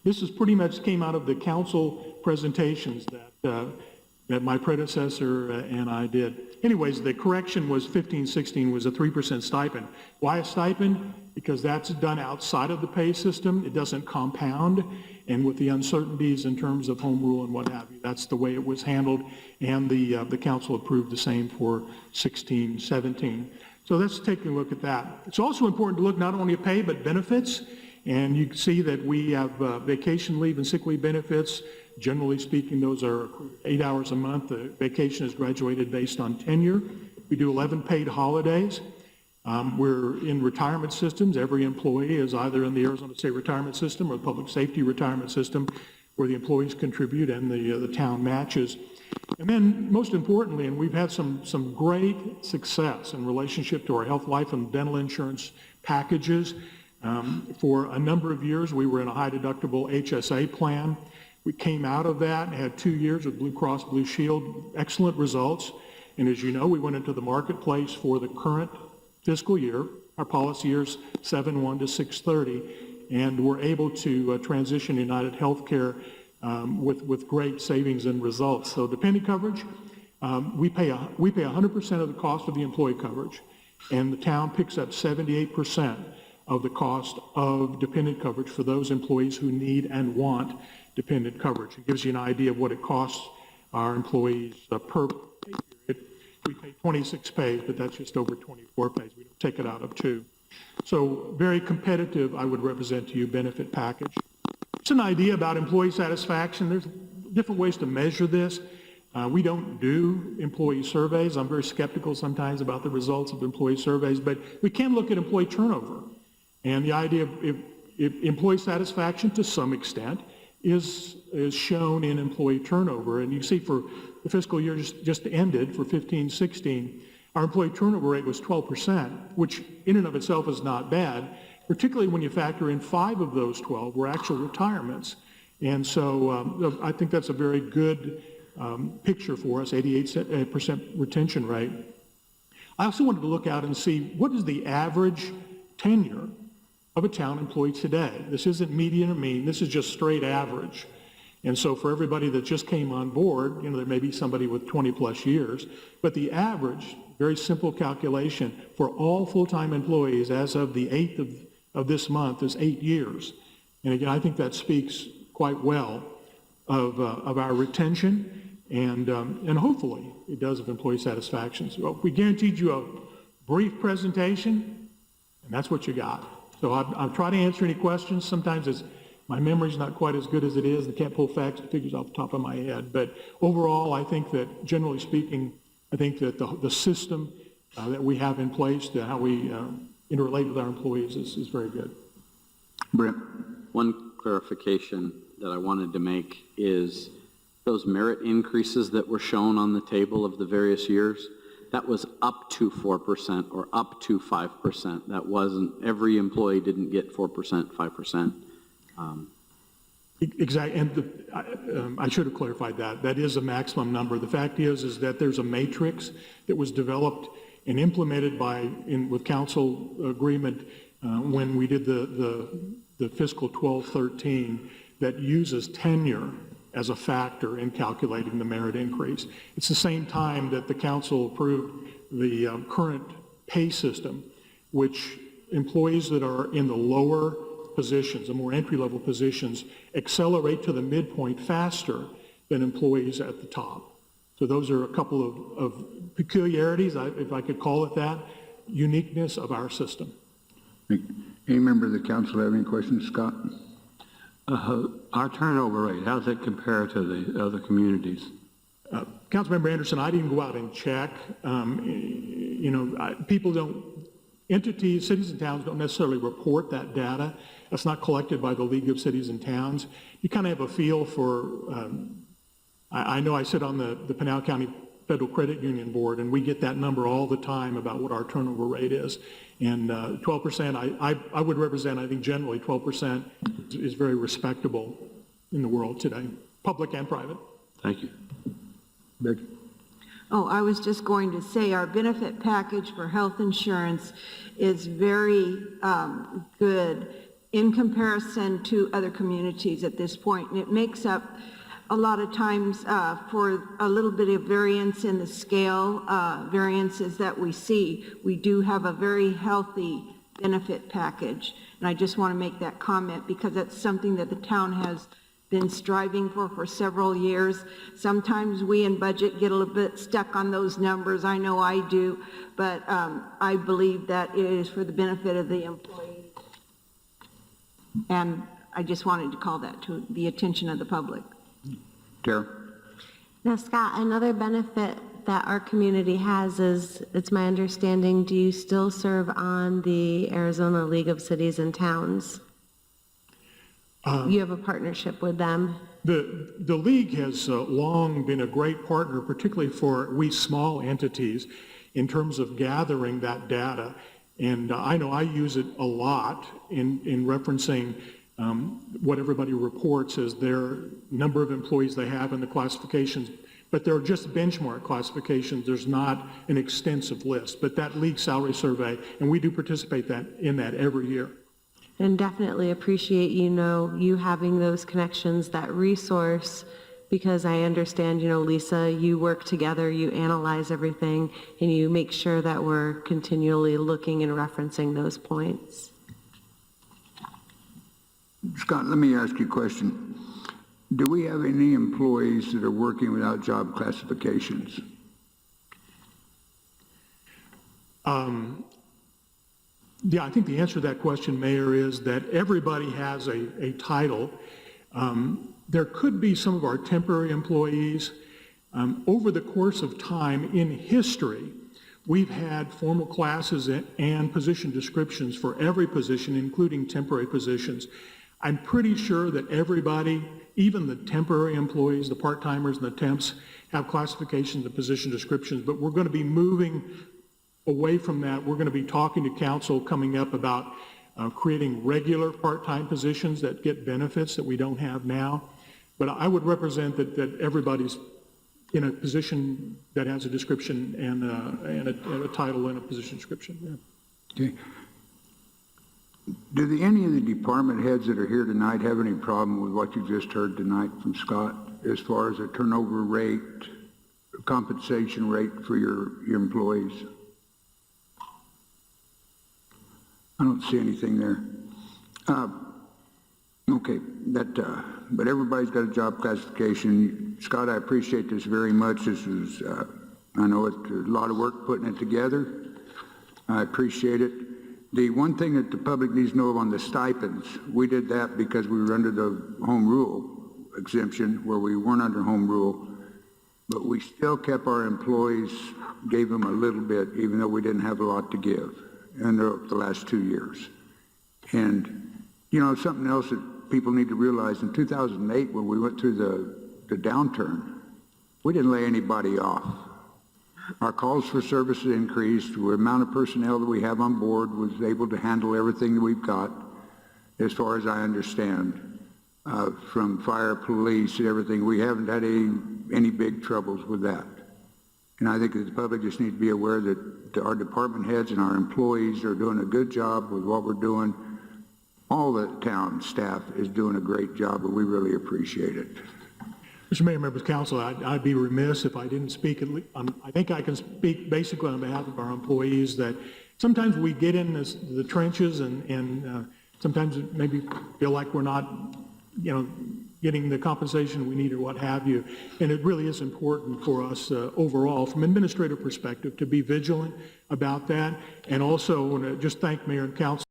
This is pretty much came out of the council presentations that my predecessor and I did. Anyways, the correction was 15-16 was a 3% stipend. Why a stipend? Because that's done outside of the pay system. It doesn't compound. And with the uncertainties in terms of home rule and what have you, that's the way it was handled. And the council approved the same for 16-17. So let's take a look at that. It's also important to look not only at pay, but benefits. And you can see that we have vacation leave and sick leave benefits. Generally speaking, those are 8 hours a month. The vacation is graduated based on tenure. We do 11 paid holidays. We're in retirement systems. Every employee is either in the Arizona State Retirement System or the Public Safety Retirement System, where the employees contribute and the town matches. And then most importantly, and we've had some great success in relationship to our health, life, and dental insurance packages. For a number of years, we were in a high deductible HSA plan. We came out of that and had 2 years with Blue Cross Blue Shield, excellent results. And as you know, we went into the marketplace for the current fiscal year. Our policy year's 7/1 to 6/30, and we're able to transition United Healthcare with great savings and results. So dependent coverage, we pay 100% of the cost of the employee coverage, and the town picks up 78% of the cost of dependent coverage for those employees who need and want dependent coverage. It gives you an idea of what it costs our employees per pay period. We pay 26 pays, but that's just over 24 pays. We don't take it out of 2. So very competitive, I would represent to you, benefit package. It's an idea about employee satisfaction. There's different ways to measure this. We don't do employee surveys. I'm very skeptical sometimes about the results of employee surveys, but we can look at employee turnover. And the idea of if employee satisfaction to some extent is shown in employee turnover. And you see for the fiscal year just ended for 15-16, our employee turnover rate was 12%, which in and of itself is not bad, particularly when you factor in 5 of those 12 were actual retirements. And so I think that's a very good picture for us, 88% retention rate. I also wanted to look out and see what is the average tenure of a town employee today. This isn't median or mean, this is just straight average. And so for everybody that just came on board, there may be somebody with 20 plus years, but the average, very simple calculation, for all full-time employees as of the 8th of this month is 8 years. And again, I think that speaks quite well of our retention and hopefully it does of employee satisfaction. So we guaranteed you a brief presentation, and that's what you got. So I'll try to answer any questions. Sometimes my memory's not quite as good as it is. I can't pull facts and figures off the top of my head. But overall, I think that, generally speaking, I think that the system that we have in place, to how we interrelate with our employees is very good. Brent. One clarification that I wanted to make is those merit increases that were shown on the table of the various years, that was up to 4% or up to 5%. That wasn't, every employee didn't get 4%, 5%. Exactly, and I should have clarified that. That is a maximum number. The fact is that there's a matrix that was developed and implemented with council agreement when we did the fiscal 12-13 that uses tenure as a factor in calculating the merit increase. It's the same time that the council approved the current pay system, which employees that are in the lower positions, the more entry-level positions, accelerate to the midpoint faster than employees at the top. So those are a couple of peculiarities, if I could call it that, uniqueness of our system. Any member of the council have any questions, Scott? Our turnover rate, how does it compare to the other communities? Councilmember Anderson, I didn't go out and check. People don't, entities, cities and towns don't necessarily report that data. That's not collected by the League of Cities and Towns. You kind of have a feel for, I know I sit on the Pinal County Federal Credit Union Board, and we get that number all the time about what our turnover rate is. And 12%, I would represent, I think generally 12% is very respectable in the world today, public and private. Thank you. Becky? Oh, I was just going to say our benefit package for health insurance is very good in comparison to other communities at this point. And it makes up a lot of times for a little bit of variance in the scale, variances that we see. We do have a very healthy benefit package. And I just want to make that comment because that's something that the town has been striving for several years. Sometimes we in budget get a little bit stuck on those numbers. I know I do, but I believe that it is for the benefit of the employees. And I just wanted to call that to the attention of the public. Tara? Now, Scott, another benefit that our community has is, it's my understanding, do you still serve on the Arizona League of Cities and Towns? You have a partnership with them? The league has long been a great partner, particularly for we small entities, in terms of gathering that data. And I know I use it a lot in referencing what everybody reports as their number of employees they have and the classifications but they're just benchmark classifications. There's not an extensive list, but that league salary survey, and we do participate in that every year. And definitely appreciate, you having those connections, that resource, because I understand, Lisa, you work together, you analyze everything, and you make sure that we're continually looking and referencing those points. Scott, let me ask you a question. Do we have any employees that are working without job classifications? Yeah, I think the answer to that question, Mayor, is that everybody has a title. There could be some of our temporary employees. Over the course of time in history, we've had formal classes and position descriptions for every position, including temporary positions. I'm pretty sure that everybody, even the temporary employees, the part-timers and the temps, have classifications and position descriptions, but we're going to be moving away from that. We're going to be talking to council coming up about creating regular part-time positions that get benefits that we don't have now. But I would represent that everybody's in a position that has a description and a title and a position description. Yeah. Okay. Do any of the department heads that are here tonight have any problem with what you just heard tonight from Scott as far as a turnover rate, compensation rate for your employees? I don't see anything there. Okay, but everybody's got a job classification. Scott, I appreciate this very much. This is, I know it's a lot of work putting it together. I appreciate it. The one thing that the public needs to know on the stipends, we did that because we were under the home rule exemption where we weren't under home rule, but we still kept our employees, gave them a little bit, even though we didn't have a lot to give in the last 2 years. And, something else that people need to realize, in 2008, when we went through the downturn, we didn't lay anybody off. Our calls for services increased. The amount of personnel that we have on board was able to handle everything that we've got, as far as I understand, from fire, police, and everything. We haven't had any big troubles with that. And I think that the public just needs to be aware that our department heads and our employees are doing a good job with what we're doing. All the town staff is doing a great job, and we really appreciate it. Mr. Mayor, members of council, I'd be remiss if I didn't speak. I think I can speak basically on behalf of our employees that sometimes we get in the trenches and sometimes maybe feel like we're not, getting the compensation we need or what have you. And it really is important for us overall, from an administrative perspective, to be vigilant about that. And also, I want to just thank Mayor and council.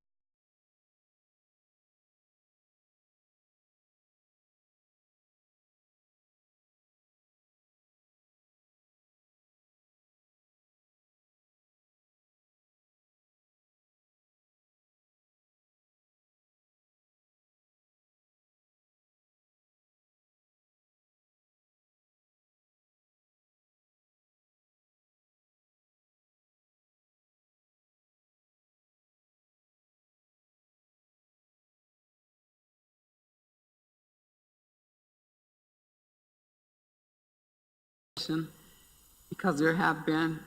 Because there have been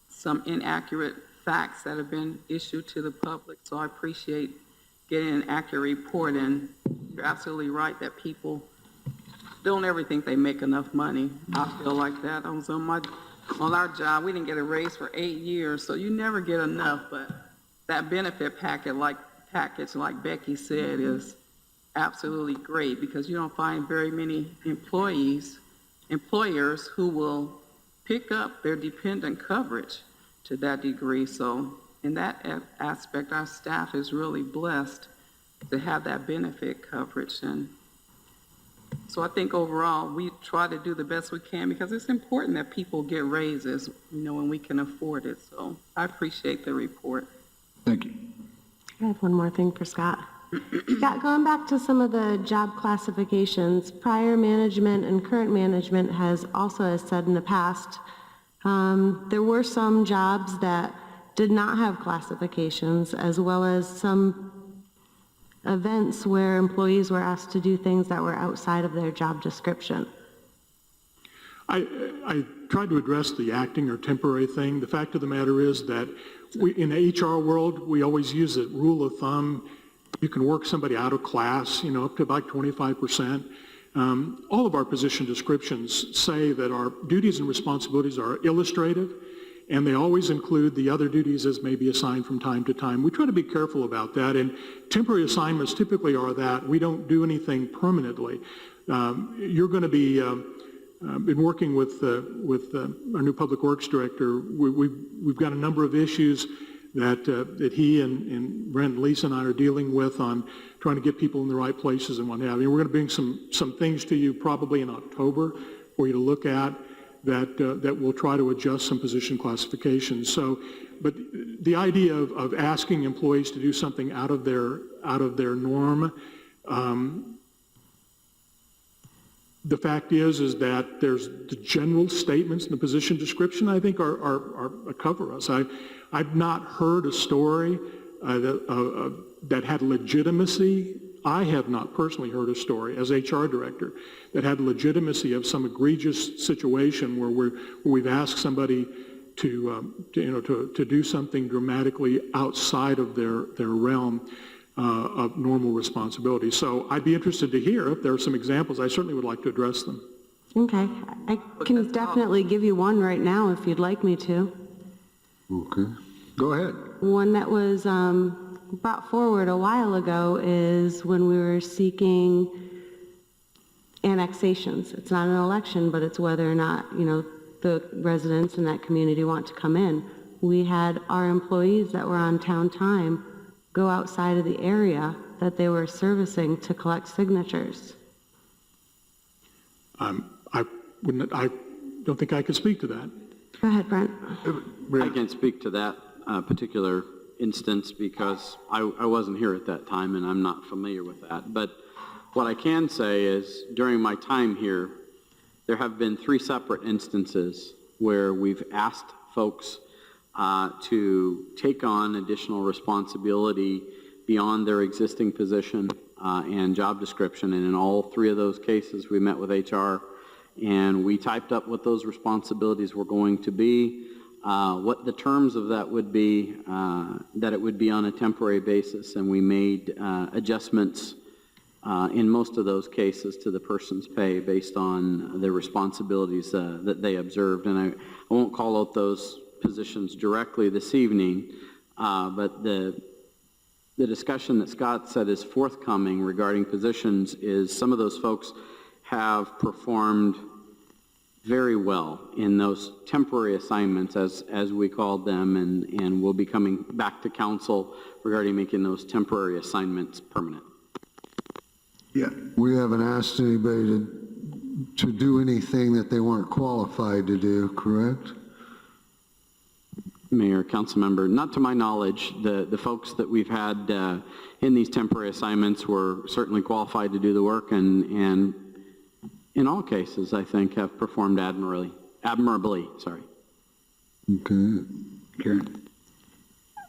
some inaccurate facts that have been issued to the public. So I appreciate getting an accurate report, and you're absolutely right that people don't ever think they make enough money. I feel like that. I was on our job, we didn't get a raise for 8 years, so you never get enough. But that benefit package, like Becky said, is absolutely great, because you don't find very many employers who will pick up their dependent coverage to that degree. So in that aspect, our staff is really blessed to have that benefit coverage. And so I think overall, we try to do the best we can, because it's important that people get raises, when we can afford it. So I appreciate the report. Thank you. I have one more thing for Scott. Scott, going back to some of the job classifications, prior management and current management has said in the past, there were some jobs that did not have classifications, as well as some events where employees were asked to do things that were outside of their job description. I tried to address the acting or temporary thing. The fact of the matter is that in the HR world, we always use a rule of thumb. You can work somebody out of class, up to about 25%. All of our position descriptions say that our duties and responsibilities are illustrative, and they always include the other duties as may be assigned from time to time. We try to be careful about that, and temporary assignments typically are that. We don't do anything permanently. You're going to be, been working with our new Public Works Director. We've got a number of issues that he and Brent and Lisa and I are dealing with on trying to get people in the right places and what have you. We're going to bring some things to you probably in October for you to look at that will try to adjust some position classifications. So, but the idea of asking employees to do something out of their norm, the fact is that there's the general statements in the position description I think are cover us. I've not heard a story that had legitimacy. I have not personally heard a story as HR director that had legitimacy of some egregious situation where we've asked somebody to do something dramatically outside of their realm of normal responsibility. So I'd be interested to hear if there are some examples. I certainly would like to address them. Okay. I can definitely give you one right now if you'd like me to. Okay. Go ahead. One that was brought forward a while ago is when we were seeking annexations. It's not an election, but it's whether or not, the residents in that community want to come in. We had our employees that were on town time go outside of the area that they were servicing to collect signatures. I don't think I could speak to that. Go ahead, Brent. I can't speak to that particular instance because I wasn't here at that time and I'm not familiar with that. But what I can say is during my time here, there have been 3 separate instances where we've asked folks to take on additional responsibility beyond their existing position and job description. And in all 3 of those cases, we met with HR and we typed up what those responsibilities were going to be, what the terms of that would be, that it would be on a temporary basis, and we made adjustments in most of those cases to the person's pay based on the responsibilities that they observed. And I won't call out those positions directly this evening, but the discussion that Scott said is forthcoming regarding positions is some of those folks have performed very well in those temporary assignments, as we called them, and we'll be coming back to council regarding making those temporary assignments permanent. Yeah. We haven't asked anybody to do anything that they weren't qualified to do, correct? Mayor, council member, not to my knowledge. The folks that we've had in these temporary assignments were certainly qualified to do the work, and in all cases, I think, have performed admirably. Okay. Karen.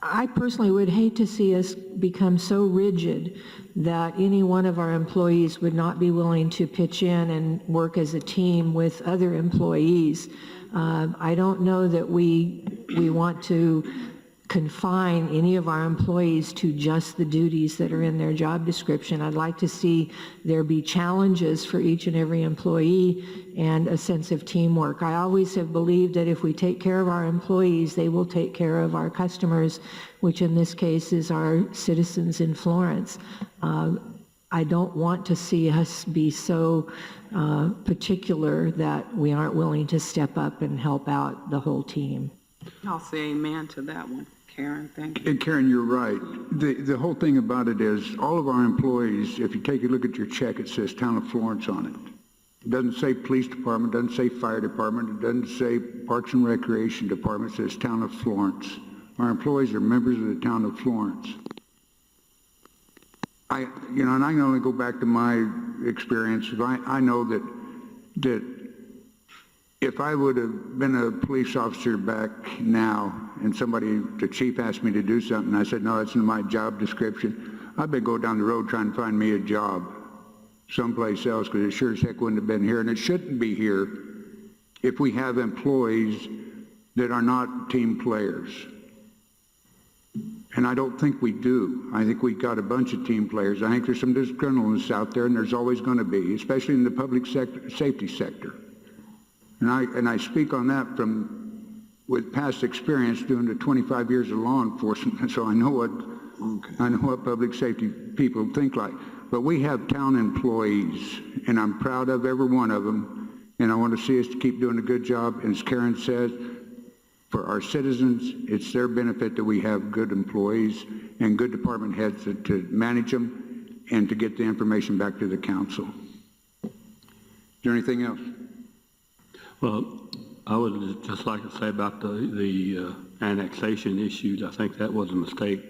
I personally would hate to see us become so rigid that any one of our employees would not be willing to pitch in and work as a team with other employees. I don't know that we want to confine any of our employees to just the duties that are in their job description. I'd like to see there be challenges for each and every employee and a sense of teamwork. I always have believed that if we take care of our employees, they will take care of our customers, which in this case is our citizens in Florence. I don't want to see us be so particular that we aren't willing to step up and help out the whole team. I'll say amen to that one, Karen. Thank you. And Karen, you're right. The whole thing about it is all of our employees, if you take a look at your check, it says Town of Florence on it. It doesn't say Police Department, it doesn't say Fire Department, it doesn't say Parks and Recreation Department, it says Town of Florence. Our employees are members of the Town of Florence. And I can only go back to my experience. I know that if I would have been a police officer back now and the chief asked me to do something, I said, no, that's in my job description, I'd better go down the road trying to find me a job someplace else because it sure as heck wouldn't have been here, and it shouldn't be here if we have employees that are not team players. And I don't think we do. I think we got a bunch of team players. I think there's some disgruntledness out there, and there's always going to be, especially in the public sector, safety sector. And I speak on that with past experience doing the 25 years of law enforcement, so I know what public safety people think like. But we have town employees, and I'm proud of every one of them, and I want to see us to keep doing a good job. And as Karen says, for our citizens, it's their benefit that we have good employees and good department heads to manage them and to get the information back to the council. Is there anything else? Well, I would just like to say about the annexation issues. I think that was a mistake,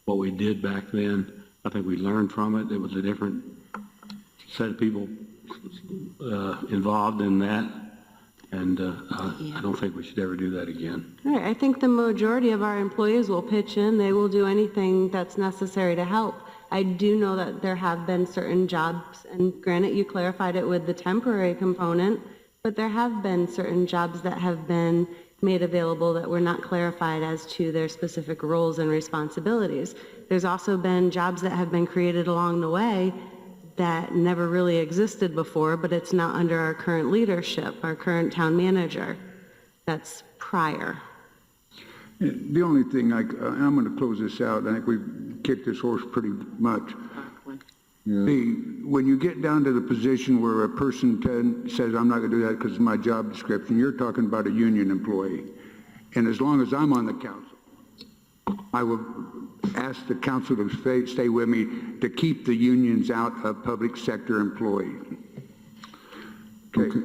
what we did back then. I think we learned from it. It was a different set of people involved in that. And I don't think we should ever do that again. All right, I think the majority of our employees will pitch in. They will do anything that's necessary to help. I do know that there have been certain jobs, and granted, you clarified it with the temporary component, but there have been certain jobs that have been made available that were not clarified as to their specific roles and responsibilities. There's also been jobs that have been created along the way that never really existed before, but it's not under our current leadership, our current town manager. That's prior. The only thing, and I'm going to close this out, I think we've kicked this horse pretty much. When you get down to the position where a person says, I'm not going to do that because it's my job description, you're talking about a union employee. And as long as I'm on the council, I will ask the council to stay with me to keep the unions out of public sector employees. Okay.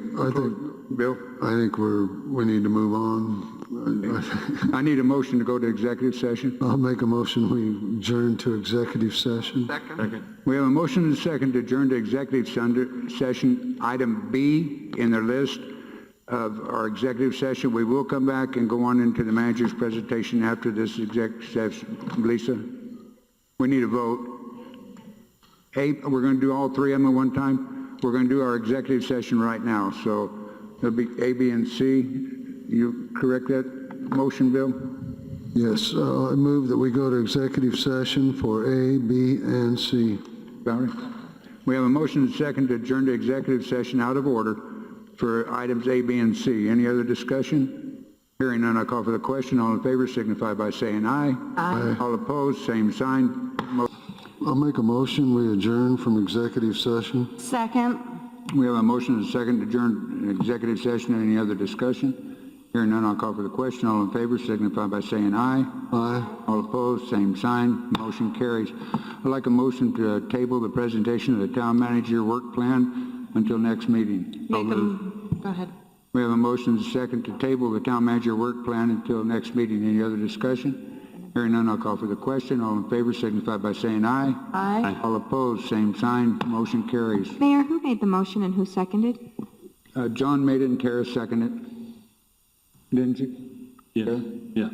Bill? I think we need to move on. I need a motion to go to executive session. I'll make a motion, we adjourn to executive session. Second. We have a motion and a second to adjourn to executive session. Item B in the list of our executive session. We will come back and go on into the manager's presentation after this executive session. Lisa, we need a vote. We're going to do all three of them at one time. We're going to do our executive session right now. So there'll be A, B, and C. You correct that motion, Bill? Yes, I move that we go to executive session for A, B, and C. Valerie? We have a motion and a second to adjourn to executive session out of order for items A, B, and C. Any other discussion? Hearing none, I call for the question. All in favor signify by saying aye. Aye. All opposed, same sign. I'll make a motion, we adjourn from executive session. Second. We have a motion and a second to adjourn executive session. Any other discussion? Hearing none, I'll call for the question. All in favor signify by saying aye. Aye. All opposed, same sign. Motion carries. I'd like a motion to table the presentation of the town manager work plan until next meeting. Go ahead. We have a motion and a second to table the town manager work plan until next meeting. Any other discussion? Hearing none, I'll call for the question. All in favor signify by saying aye. Aye. All opposed, same sign. Motion carries. Mayor, who made the motion and who seconded? John made it and Tara seconded it. Didn't you? Yeah. Yeah.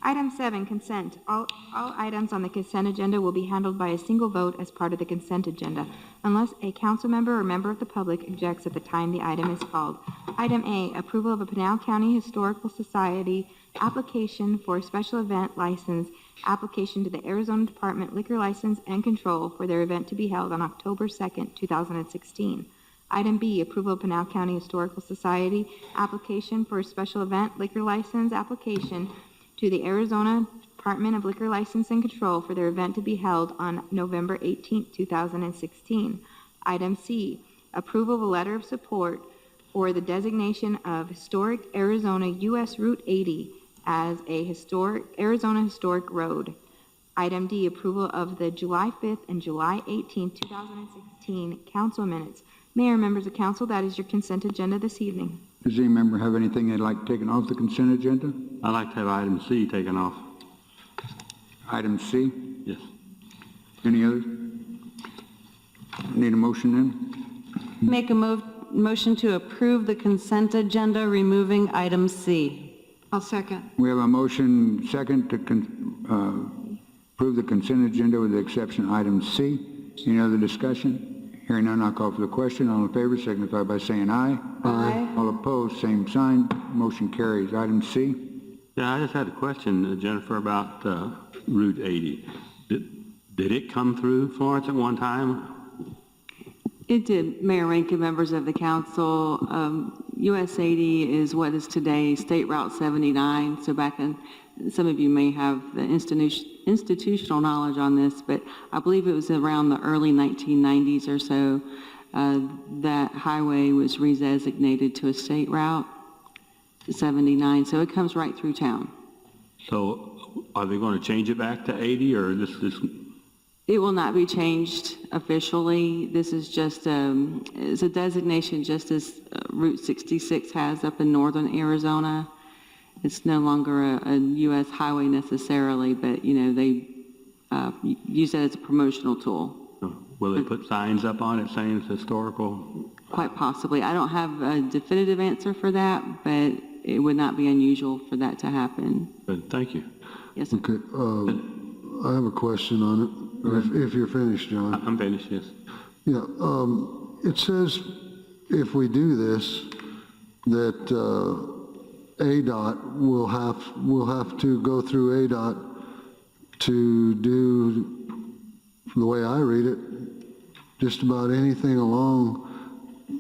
Item 7, consent. All items on the consent agenda will be handled by a single vote as part of the consent agenda, unless a council member or member of the public objects at the time the item is called. Item A, approval of a Pinal County Historical Society application for a special event license application to the Arizona Department Liquor License and Control for their event to be held on October 2nd, 2016. Item B, approval of Pinal County Historical Society application for a special event liquor license application to the Arizona Department of Liquor License and Control for their event to be held on November 18, 2016. Item C, approval of a letter of support for the designation of Historic Arizona U.S. Route 80 as a Arizona Historic Road. Item D, approval of the July 5th and July 18, 2016 council minutes. Mayor, members of council, that is your consent agenda this evening. Does any member have anything they'd like taken off the consent agenda? I'd like to have item C taken off. Item C? Yes. Any others? Need a motion then? Make a motion to approve the consent agenda, removing item C. I'll second. We have a motion second to approve the consent agenda with the exception of item C. Any other discussion? Hearing none, I'll call for the question. All in favor signify by saying aye. Aye. All opposed, same sign. Motion carries. Item C. Yeah, I just had a question, Jennifer, about Route 80. Did it come through Florence at one time? It did, Mayor Rankin, members of the council. US 80 is what is today State Route 79. So back in, some of you may have the institutional knowledge on this, but I believe it was around the early 1990s or so that highway was redesignated to a state route, 79. So it comes right through town. So are they going to change it back to 80 or this? It will not be changed officially. This is just it's a designation just as Route 66 has up in northern Arizona. It's no longer a U.S. highway necessarily, but, you know, they use it as a promotional tool. Will they put signs up on it saying it's historical? Quite possibly. I don't have a definitive answer for that, but it would not be unusual for that to happen. Good, thank you. Yes, sir. Okay, I have a question on it, if you're finished, John. I'm finished, yes. Yeah, it says if we do this, that ADOT will have to go through ADOT to do, the way I read it, just about anything along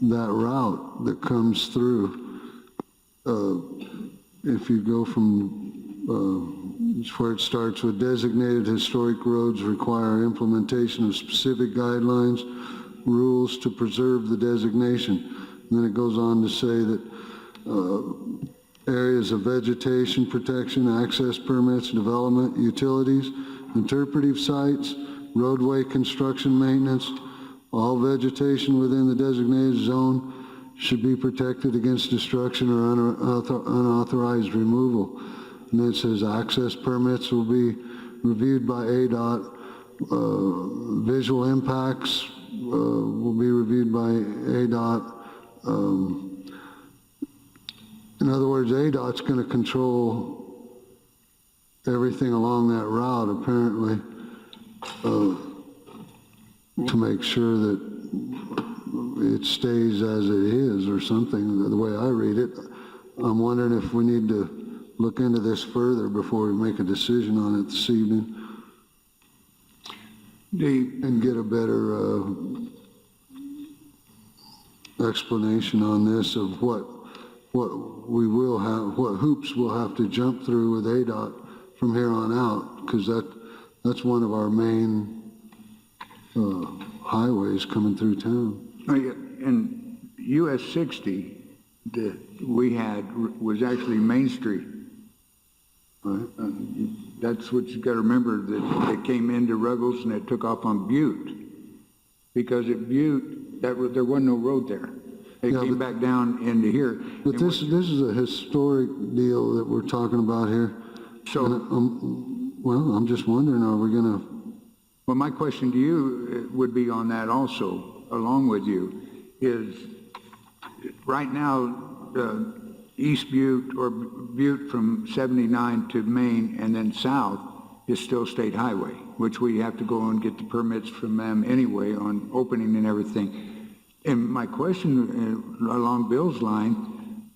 that route that comes through. If you go from where it starts with designated historic roads require implementation of specific guidelines, rules to preserve the designation. And then it goes on to say that areas of vegetation protection, access permits, development, utilities, interpretive sites, roadway construction maintenance, all vegetation within the designated zone should be protected against destruction or unauthorized removal. And then it says access permits will be reviewed by ADOT. Visual impacts will be reviewed by ADOT. In other words, ADOT's going to control everything along that route, apparently, to make sure that it stays as it is or something, the way I read it. I'm wondering if we need to look into this further before we make a decision on it this evening and get a better explanation on this of what we will have, what hoops we'll have to jump through with ADOT from here on out, because that's one of our main highways coming through town. And US 60 that we had was actually Main Street. That's what you got to remember, that it came into Ruggles and it took off on Butte, because at Butte there was no road there. It came back down into here. But this is a historic deal that we're talking about here. So, well, I'm just wondering, are we going to? Well, my question to you would be on that also, along with you, is right now East Butte or Butte from 79 to Main and then south is still state highway, which we have to go and get the permits from them anyway on opening and everything. And my question along Bill's line,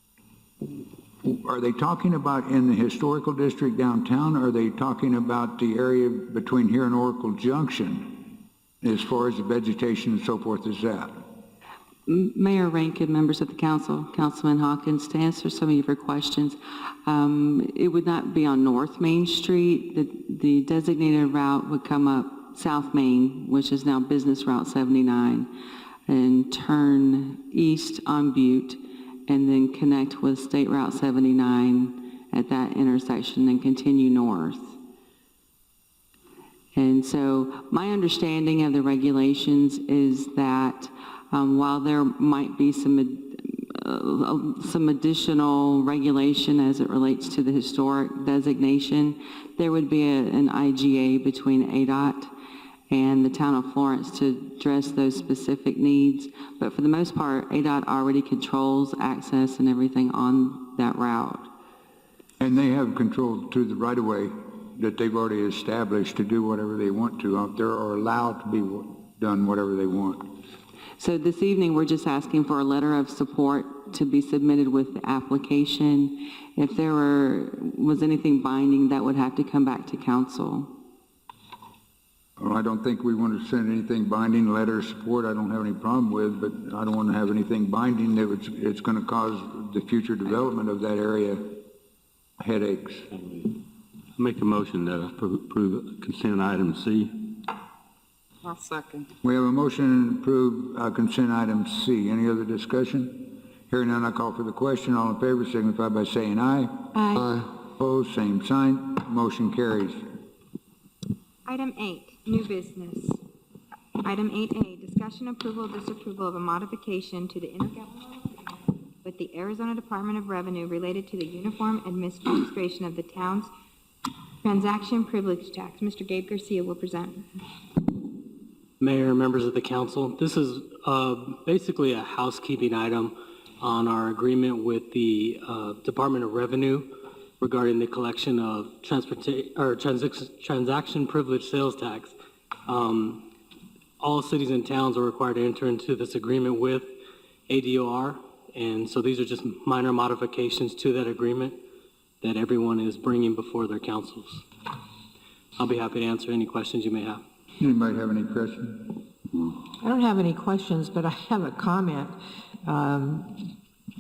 are they talking about in the historical district downtown, or are they talking about the area between here and Oracle Junction as far as the vegetation and so forth as that? Mayor Rankin, members of the council, Councilman Hawkins, to answer some of your questions, it would not be on North Main Street. The designated route would come up South Main, which is now Business Route 79, and turn east on Butte, and then connect with State Route 79 at that intersection and continue north. And so my understanding of the regulations is that while there might be some additional regulation as it relates to the historic designation, there would be an IGA between ADOT and the town of Florence to address those specific needs. But for the most part, ADOT already controls access and everything on that route. And they have control to the right-of-way that they've already established to do whatever they want to out there, or allowed to be done whatever they want. So this evening, we're just asking for a letter of support to be submitted with the application. If there was anything binding, that would have to come back to council. Well, I don't think we want to send anything binding, letter of support I don't have any problem with, but I don't want to have anything binding that it's going to cause the future development of that area headaches. Make a motion to approve consent item C. I'll second. We have a motion to approve consent item C. Any other discussion? Hearing none, I call for the question. All in favor signify by saying aye. Aye. Opposed, same sign. Motion carries. Item 8, new business. Item 8A, discussion approval or disapproval of a modification to the intergovernmental agreement with the Arizona Department of Revenue related to the uniform administration of the town's transaction privilege tax. Mr. Gabe Garcia will present. Mayor, members of the council, this is basically a housekeeping item on our agreement with the Department of Revenue regarding the collection of transaction privilege sales tax. All cities and towns are required to enter into this agreement with ADOR, and so these are just minor modifications to that agreement that everyone is bringing before their councils. I'll be happy to answer any questions you may have. Anybody have any questions? I don't have any questions, but I have a comment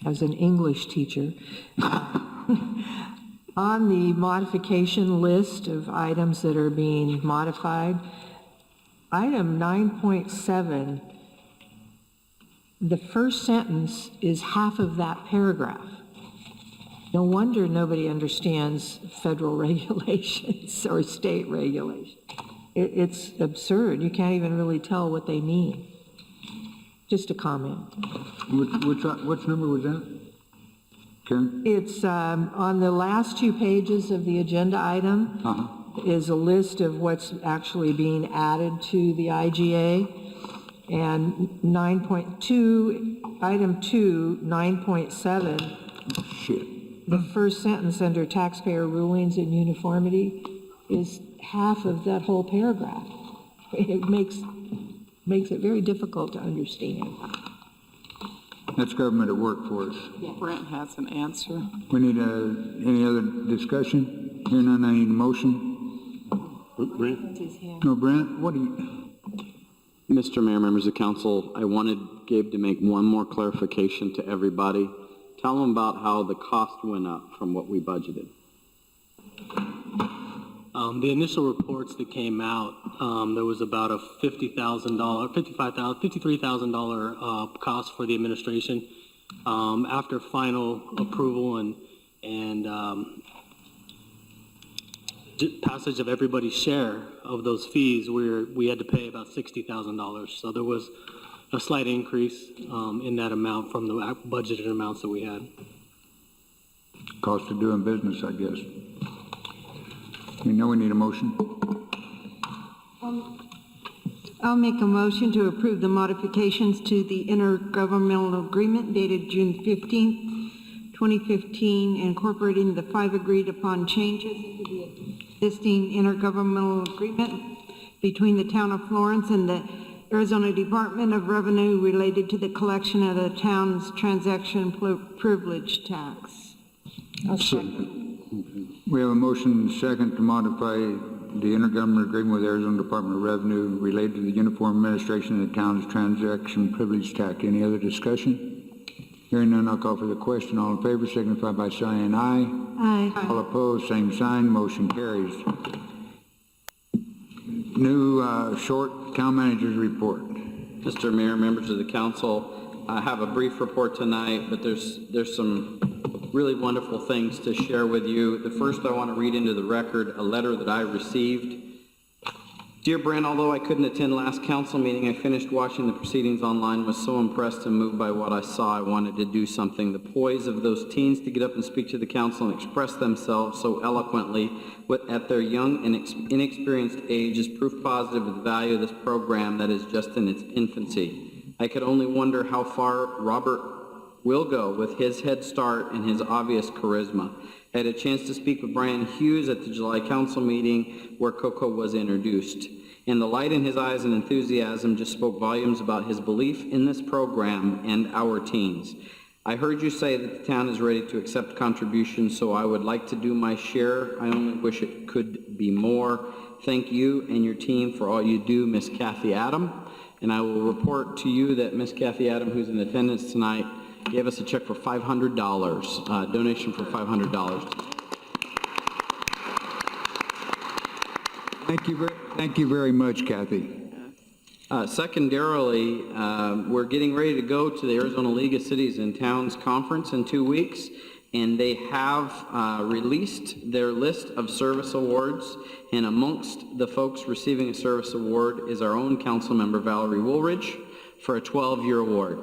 as an English teacher. On the modification list of items that are being modified, item 9.7, the first sentence is half of that paragraph. No wonder nobody understands federal regulations or state regulations. It's absurd. You can't even really tell what they mean. Just a comment. Which number was that? Karen? It's on the last 2 pages of the agenda item is a list of what's actually being added to the IGA. And 9.2, item 2, 9.7. Shit. The first sentence under taxpayer rulings and uniformity is half of that whole paragraph. It makes it very difficult to understand. That's government at work for us. Brent has an answer. We need any other discussion? Hearing none, I need a motion. Brent? No, Brent, what do you? Mr. Mayor, members of council, I wanted Gabe to make one more clarification to everybody. Tell them about how the cost went up from what we budgeted. The initial reports that came out, there was about a $53,000 cost for the administration. After final approval and passage of everybody's share of those fees, we had to pay about $60,000. So there was a slight increase in that amount from the budgeted amounts that we had. Cost of doing business, I guess. We know we need a motion. I'll make a motion to approve the modifications to the intergovernmental agreement dated June 15th, 2015, incorporating the 5 agreed upon changes to the existing intergovernmental agreement between the town of Florence and the Arizona Department of Revenue related to the collection of the town's transaction privilege tax. I'll second. We have a motion and a second to modify the intergovernmental agreement with Arizona Department of Revenue related to the uniform administration of the town's transaction privilege tax. Any other discussion? Hearing none, I'll call for the question. All in favor signify by saying aye. Aye. All opposed, same sign. Motion carries. New short town manager's report. Mr. Mayor, members of the council, I have a brief report tonight, but there's some really wonderful things to share with you. The first, I want to read into the record a letter that I received. Dear Brent, although I couldn't attend last council meeting, I finished watching the proceedings online, was so impressed and moved by what I saw, I wanted to do something. The poise of those teens to get up and speak to the council and express themselves so eloquently at their young and inexperienced age is proof positive of the value of this program that is just in its infancy. I could only wonder how far Robert will go with his head start and his obvious charisma. I had a chance to speak with Brian Hughes at the July council meeting where Coco was introduced. And the light in his eyes and enthusiasm just spoke volumes about his belief in this program and our teens. I heard you say that the town is ready to accept contributions, so I would like to do my share. I only wish it could be more. Thank you and your team for all you do, Miss Kathy Adam. And I will report to you that Miss Kathy Adam, who's in attendance tonight, gave us a check for $500, donation for $500. Thank you very much, Kathy. Secondarily, we're getting ready to go to the Arizona League of Cities and Towns Conference in 2 weeks, and they have released their list of service awards, and amongst the folks receiving a service award is our own council member, Valerie Woolridge, for a 12-year award.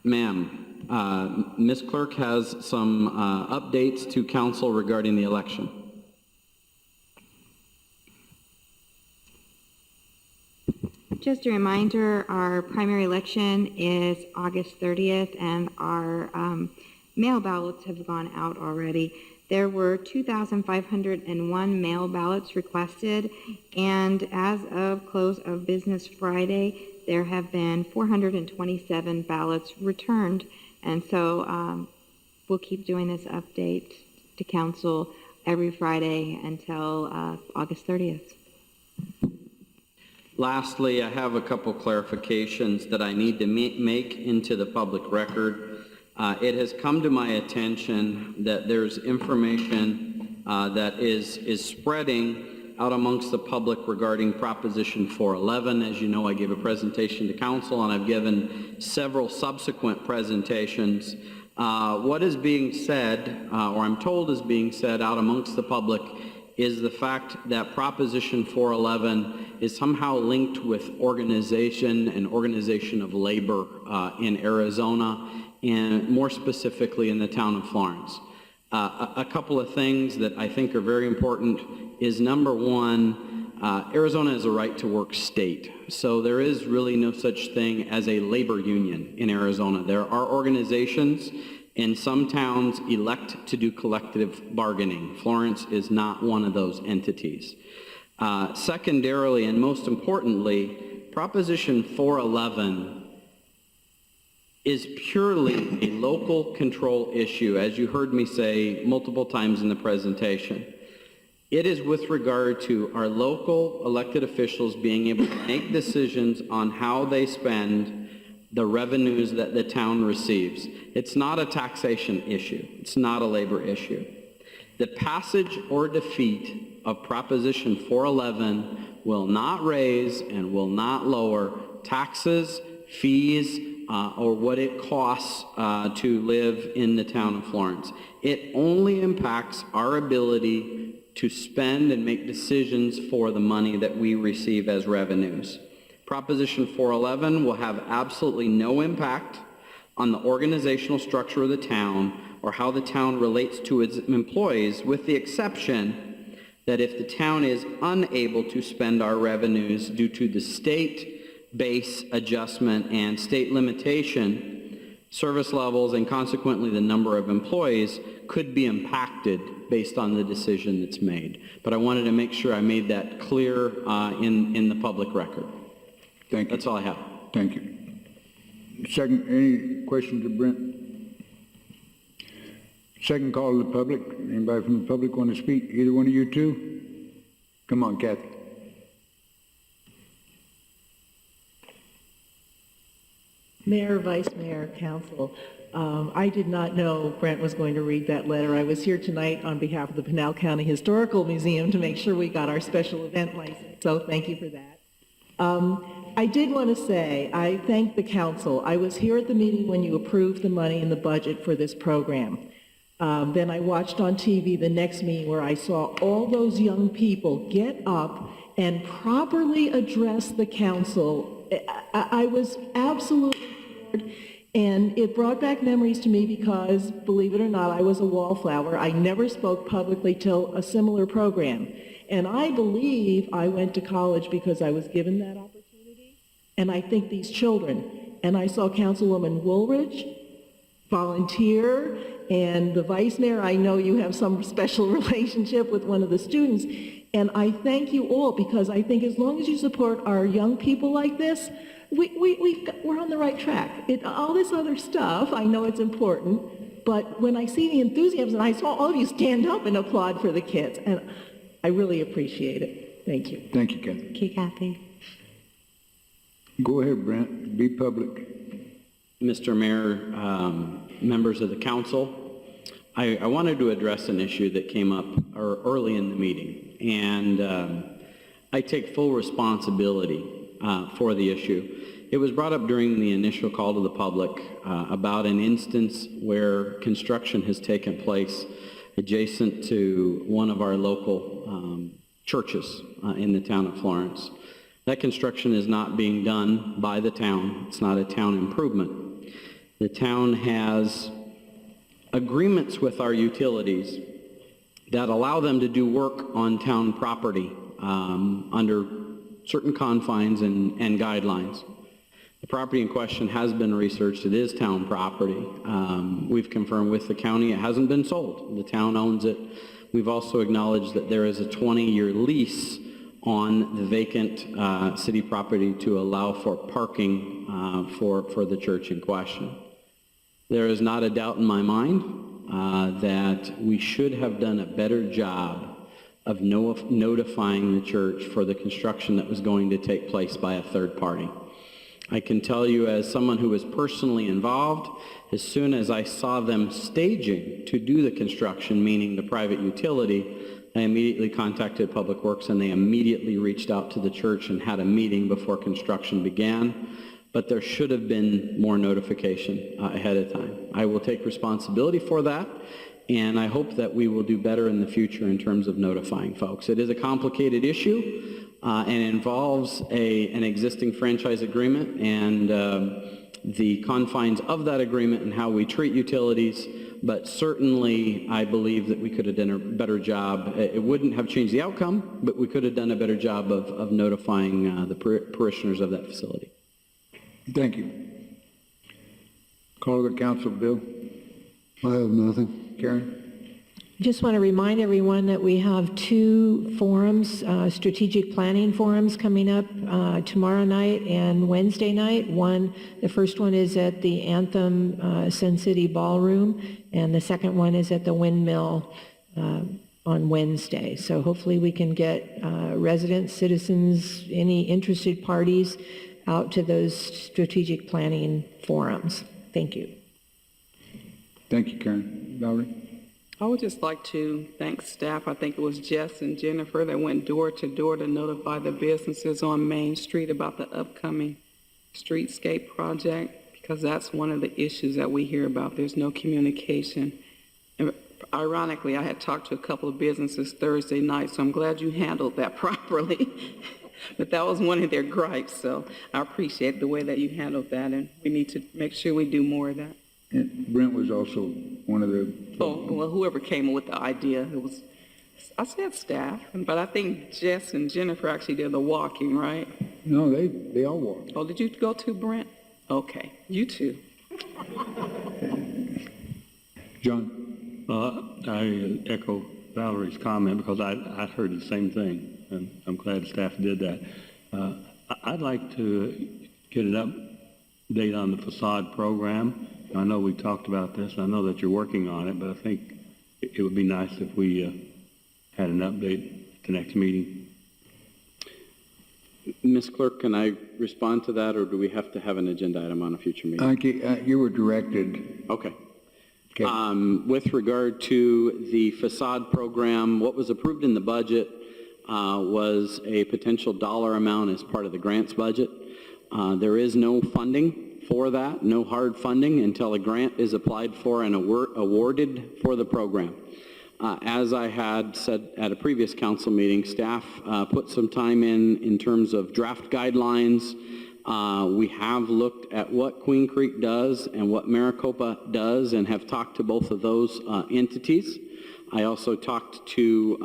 Ma'am, Ms. Clerk has some updates to council regarding the election. Just a reminder, our primary election is August 30th, and our mail ballots have gone out already. There were 2,501 mail ballots requested, and as of close of business Friday, there have been 427 ballots returned. And so we'll keep doing this update to council every Friday until August 30th. Lastly, I have a couple clarifications that I need to make into the public record. It has come to my attention that there's information that is spreading out amongst the public regarding Proposition 411. As you know, I gave a presentation to council, and I've given several subsequent presentations. What is being said, or I'm told is being said out amongst the public, is the fact that Proposition 411 is somehow linked with organization and organization of labor in Arizona, and more specifically in the town of Florence. A couple of things that I think are very important is, number one, Arizona is a right-to-work state, so there is really no such thing as a labor union in Arizona. There are organizations, and some towns elect to do collective bargaining. Florence is not one of those entities. Secondarily, and most importantly, Proposition 411 is purely a local control issue, as you heard me say multiple times in the presentation. It is with regard to our local elected officials being able to make decisions on how they spend the revenues that the town receives. It's not a taxation issue. It's not a labor issue. The passage or defeat of Proposition 411 will not raise and will not lower taxes, fees, or what it costs to live in the town of Florence. It only impacts our ability to spend and make decisions for the money that we receive as revenues. Proposition 411 will have absolutely no impact on the organizational structure of the town or how the town relates to its employees, with the exception that if the town is unable to spend our revenues due to the state base adjustment and state limitation, service levels and consequently the number of employees could be impacted based on the decision that's made. But I wanted to make sure I made that clear in the public record. Thank you. That's all I have. Thank you. Second, any questions of Brent? Second call to the public. Anybody from the public want to speak? Either one of you two? Come on, Kathy. Mayor, Vice Mayor, Council, I did not know Brent was going to read that letter. I was here tonight on behalf of the Pinal County Historical Museum to make sure we got our special event license, so thank you for that. I did want to say, I thank the council. I was here at the meeting when you approved the money in the budget for this program. Then I watched on TV the next meeting where I saw all those young people get up and properly address the council. I was absolutely floored, and it brought back memories to me because, believe it or not, I was a wallflower. I never spoke publicly till a similar program. And I believe I went to college because I was given that opportunity. And I think these children, and I saw Councilwoman Woolridge volunteer, and the vice mayor, I know you have some special relationship with one of the students, and I thank you all, because I think as long as you support our young people like this, we're on the right track. All this other stuff, I know it's important, but when I see the enthusiasm, and I saw all of you stand up and applaud for the kids, and I really appreciate it. Thank you. Thank you, Kathy. Thank you, Kathy. Go ahead, Brent. Be public. Mr. Mayor, members of the council, I wanted to address an issue that came up early in the meeting, and I take full responsibility for the issue. It was brought up during the initial call to the public about an instance where construction has taken place adjacent to one of our local churches in the town of Florence. That construction is not being done by the town. It's not a town improvement. The town has agreements with our utilities that allow them to do work on town property under certain confines and guidelines. The property in question has been researched. It is town property. We've confirmed with the county it hasn't been sold. The town owns it. We've also acknowledged that there is a 20-year lease on the vacant city property to allow for parking for the church in question. There is not a doubt in my mind that we should have done a better job of notifying the church for the construction that was going to take place by a third party. I can tell you, as someone who was personally involved, as soon as I saw them staging to do the construction, meaning the private utility, I immediately contacted Public Works, and they immediately reached out to the church and had a meeting before construction began. But there should have been more notification ahead of time. I will take responsibility for that, and I hope that we will do better in the future in terms of notifying folks. It is a complicated issue and involves an existing franchise agreement and the confines of that agreement and how we treat utilities, but certainly I believe that we could have done a better job. It wouldn't have changed the outcome, but we could have done a better job of notifying the parishioners of that facility. Thank you. Call to the council, Bill. I have nothing. Karen? Just want to remind everyone that we have 2 forums, strategic planning forums coming up tomorrow night and Wednesday night. The first one is at the Anthem Sun City Ballroom, and the second one is at the Windmill on Wednesday. So hopefully we can get residents, citizens, any interested parties out to those strategic planning forums. Thank you. Thank you, Karen. Valerie? I would just like to thank staff. I think it was Jess and Jennifer that went door to door to notify the businesses on Main Street about the upcoming streetscape project, because that's one of the issues that we hear about. There's no communication. And ironically, I had talked to a couple of businesses Thursday night, so I'm glad you handled that properly. But that was one of their gripes, so I appreciate the way that you handled that, and we need to make sure we do more of that. And Brent was also one of the... Oh, well, whoever came up with the idea, I said staff, but I think Jess and Jennifer actually did the walking, right? No, they all walked. Oh, did you go too, Brent? Okay, you too. John? I echo Valerie's comment because I heard the same thing, and I'm glad staff did that. I'd like to get an update on the facade program. I know we talked about this. I know that you're working on it, but I think it would be nice if we had an update at the next meeting. Ms. Clerk, can I respond to that, or do we have to have an agenda item on a future meeting? You were directed. Okay. With regard to the facade program, what was approved in the budget was a potential dollar amount as part of the grants budget. There is no funding for that, no hard funding until a grant is applied for and awarded for the program. As I had said at a previous council meeting, staff put some time in terms of draft guidelines. We have looked at what Queen Creek does and what Maricopa does and have talked to both of those entities. I also talked to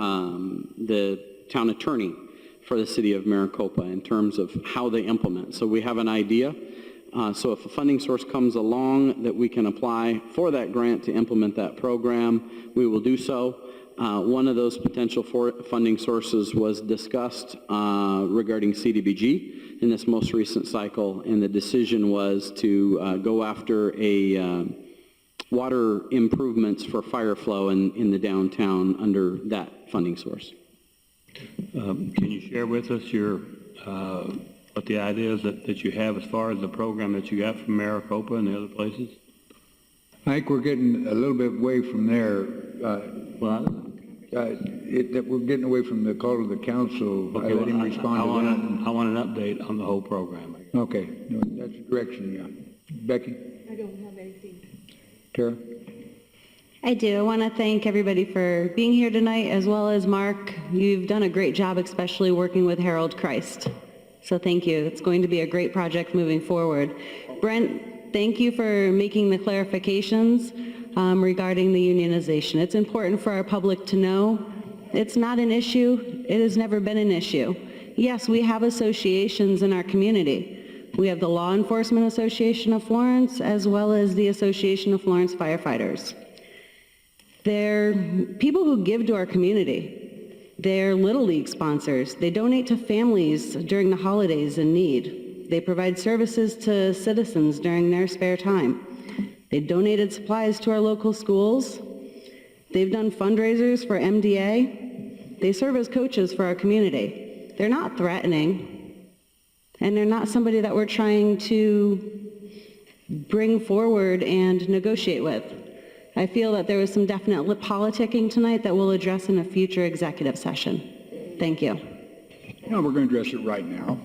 the town attorney for the city of Maricopa in terms of how they implement. So we have an idea. So if a funding source comes along that we can apply for that grant to implement that program, we will do so. One of those potential funding sources was discussed regarding CDBG in this most recent cycle, and the decision was to go after a water improvements for fire flow in the downtown under that funding source. Can you share with us your what the ideas that you have as far as the program that you got from Maricopa and the other places? I think we're getting a little bit away from there. That we're getting away from the call of the council. Okay, I let him respond to that. I want an update on the whole program. Okay, no, that's the direction, yeah. Becky? I don't have anything. Tara? I do. I want to thank everybody for being here tonight, as well as Mark. You've done a great job, especially working with Harold Christ. So thank you. It's going to be a great project moving forward. Brent, thank you for making the clarifications regarding the unionization. It's important for our public to know. It's not an issue. It has never been an issue. Yes, we have associations in our community. We have the Law Enforcement Association of Florence, as well as the Association of Florence Firefighters. They're people who give to our community. They're Little League sponsors. They donate to families during the holidays in need. They provide services to citizens during their spare time. They donated supplies to our local schools. They've done fundraisers for MDA. They serve as coaches for our community. They're not threatening, and they're not somebody that we're trying to bring forward and negotiate with. I feel that there was some definite lip politicking tonight that we'll address in a future executive session. Thank you. No, we're going to address it right now.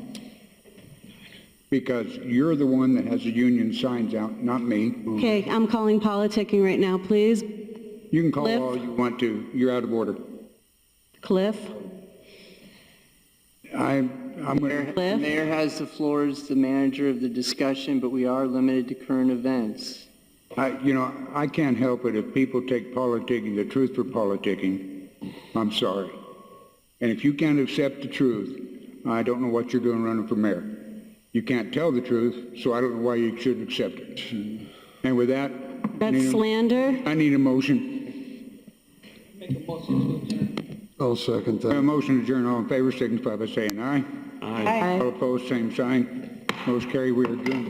Because you're the one that has the union signs out, not me. Okay, I'm calling politicking right now, please. You can call Cliff? all you want to. You're out of order. Cliff? I'm going to... Cliff? The mayor has the floor as the manager of the discussion, but we are limited to current events. I can't help it if people take politicking, the truth for politicking. I'm sorry. And if you can't accept the truth, I don't know what you're doing running for mayor. You can't tell the truth, so I don't know why you should accept it. And with that... That's slander. I need a motion. Make a motion to adjourn. I'll second that. A motion to adjourn. All in favor, signify by saying aye. Aye. All opposed, same sign. Motion carried. We are adjourned.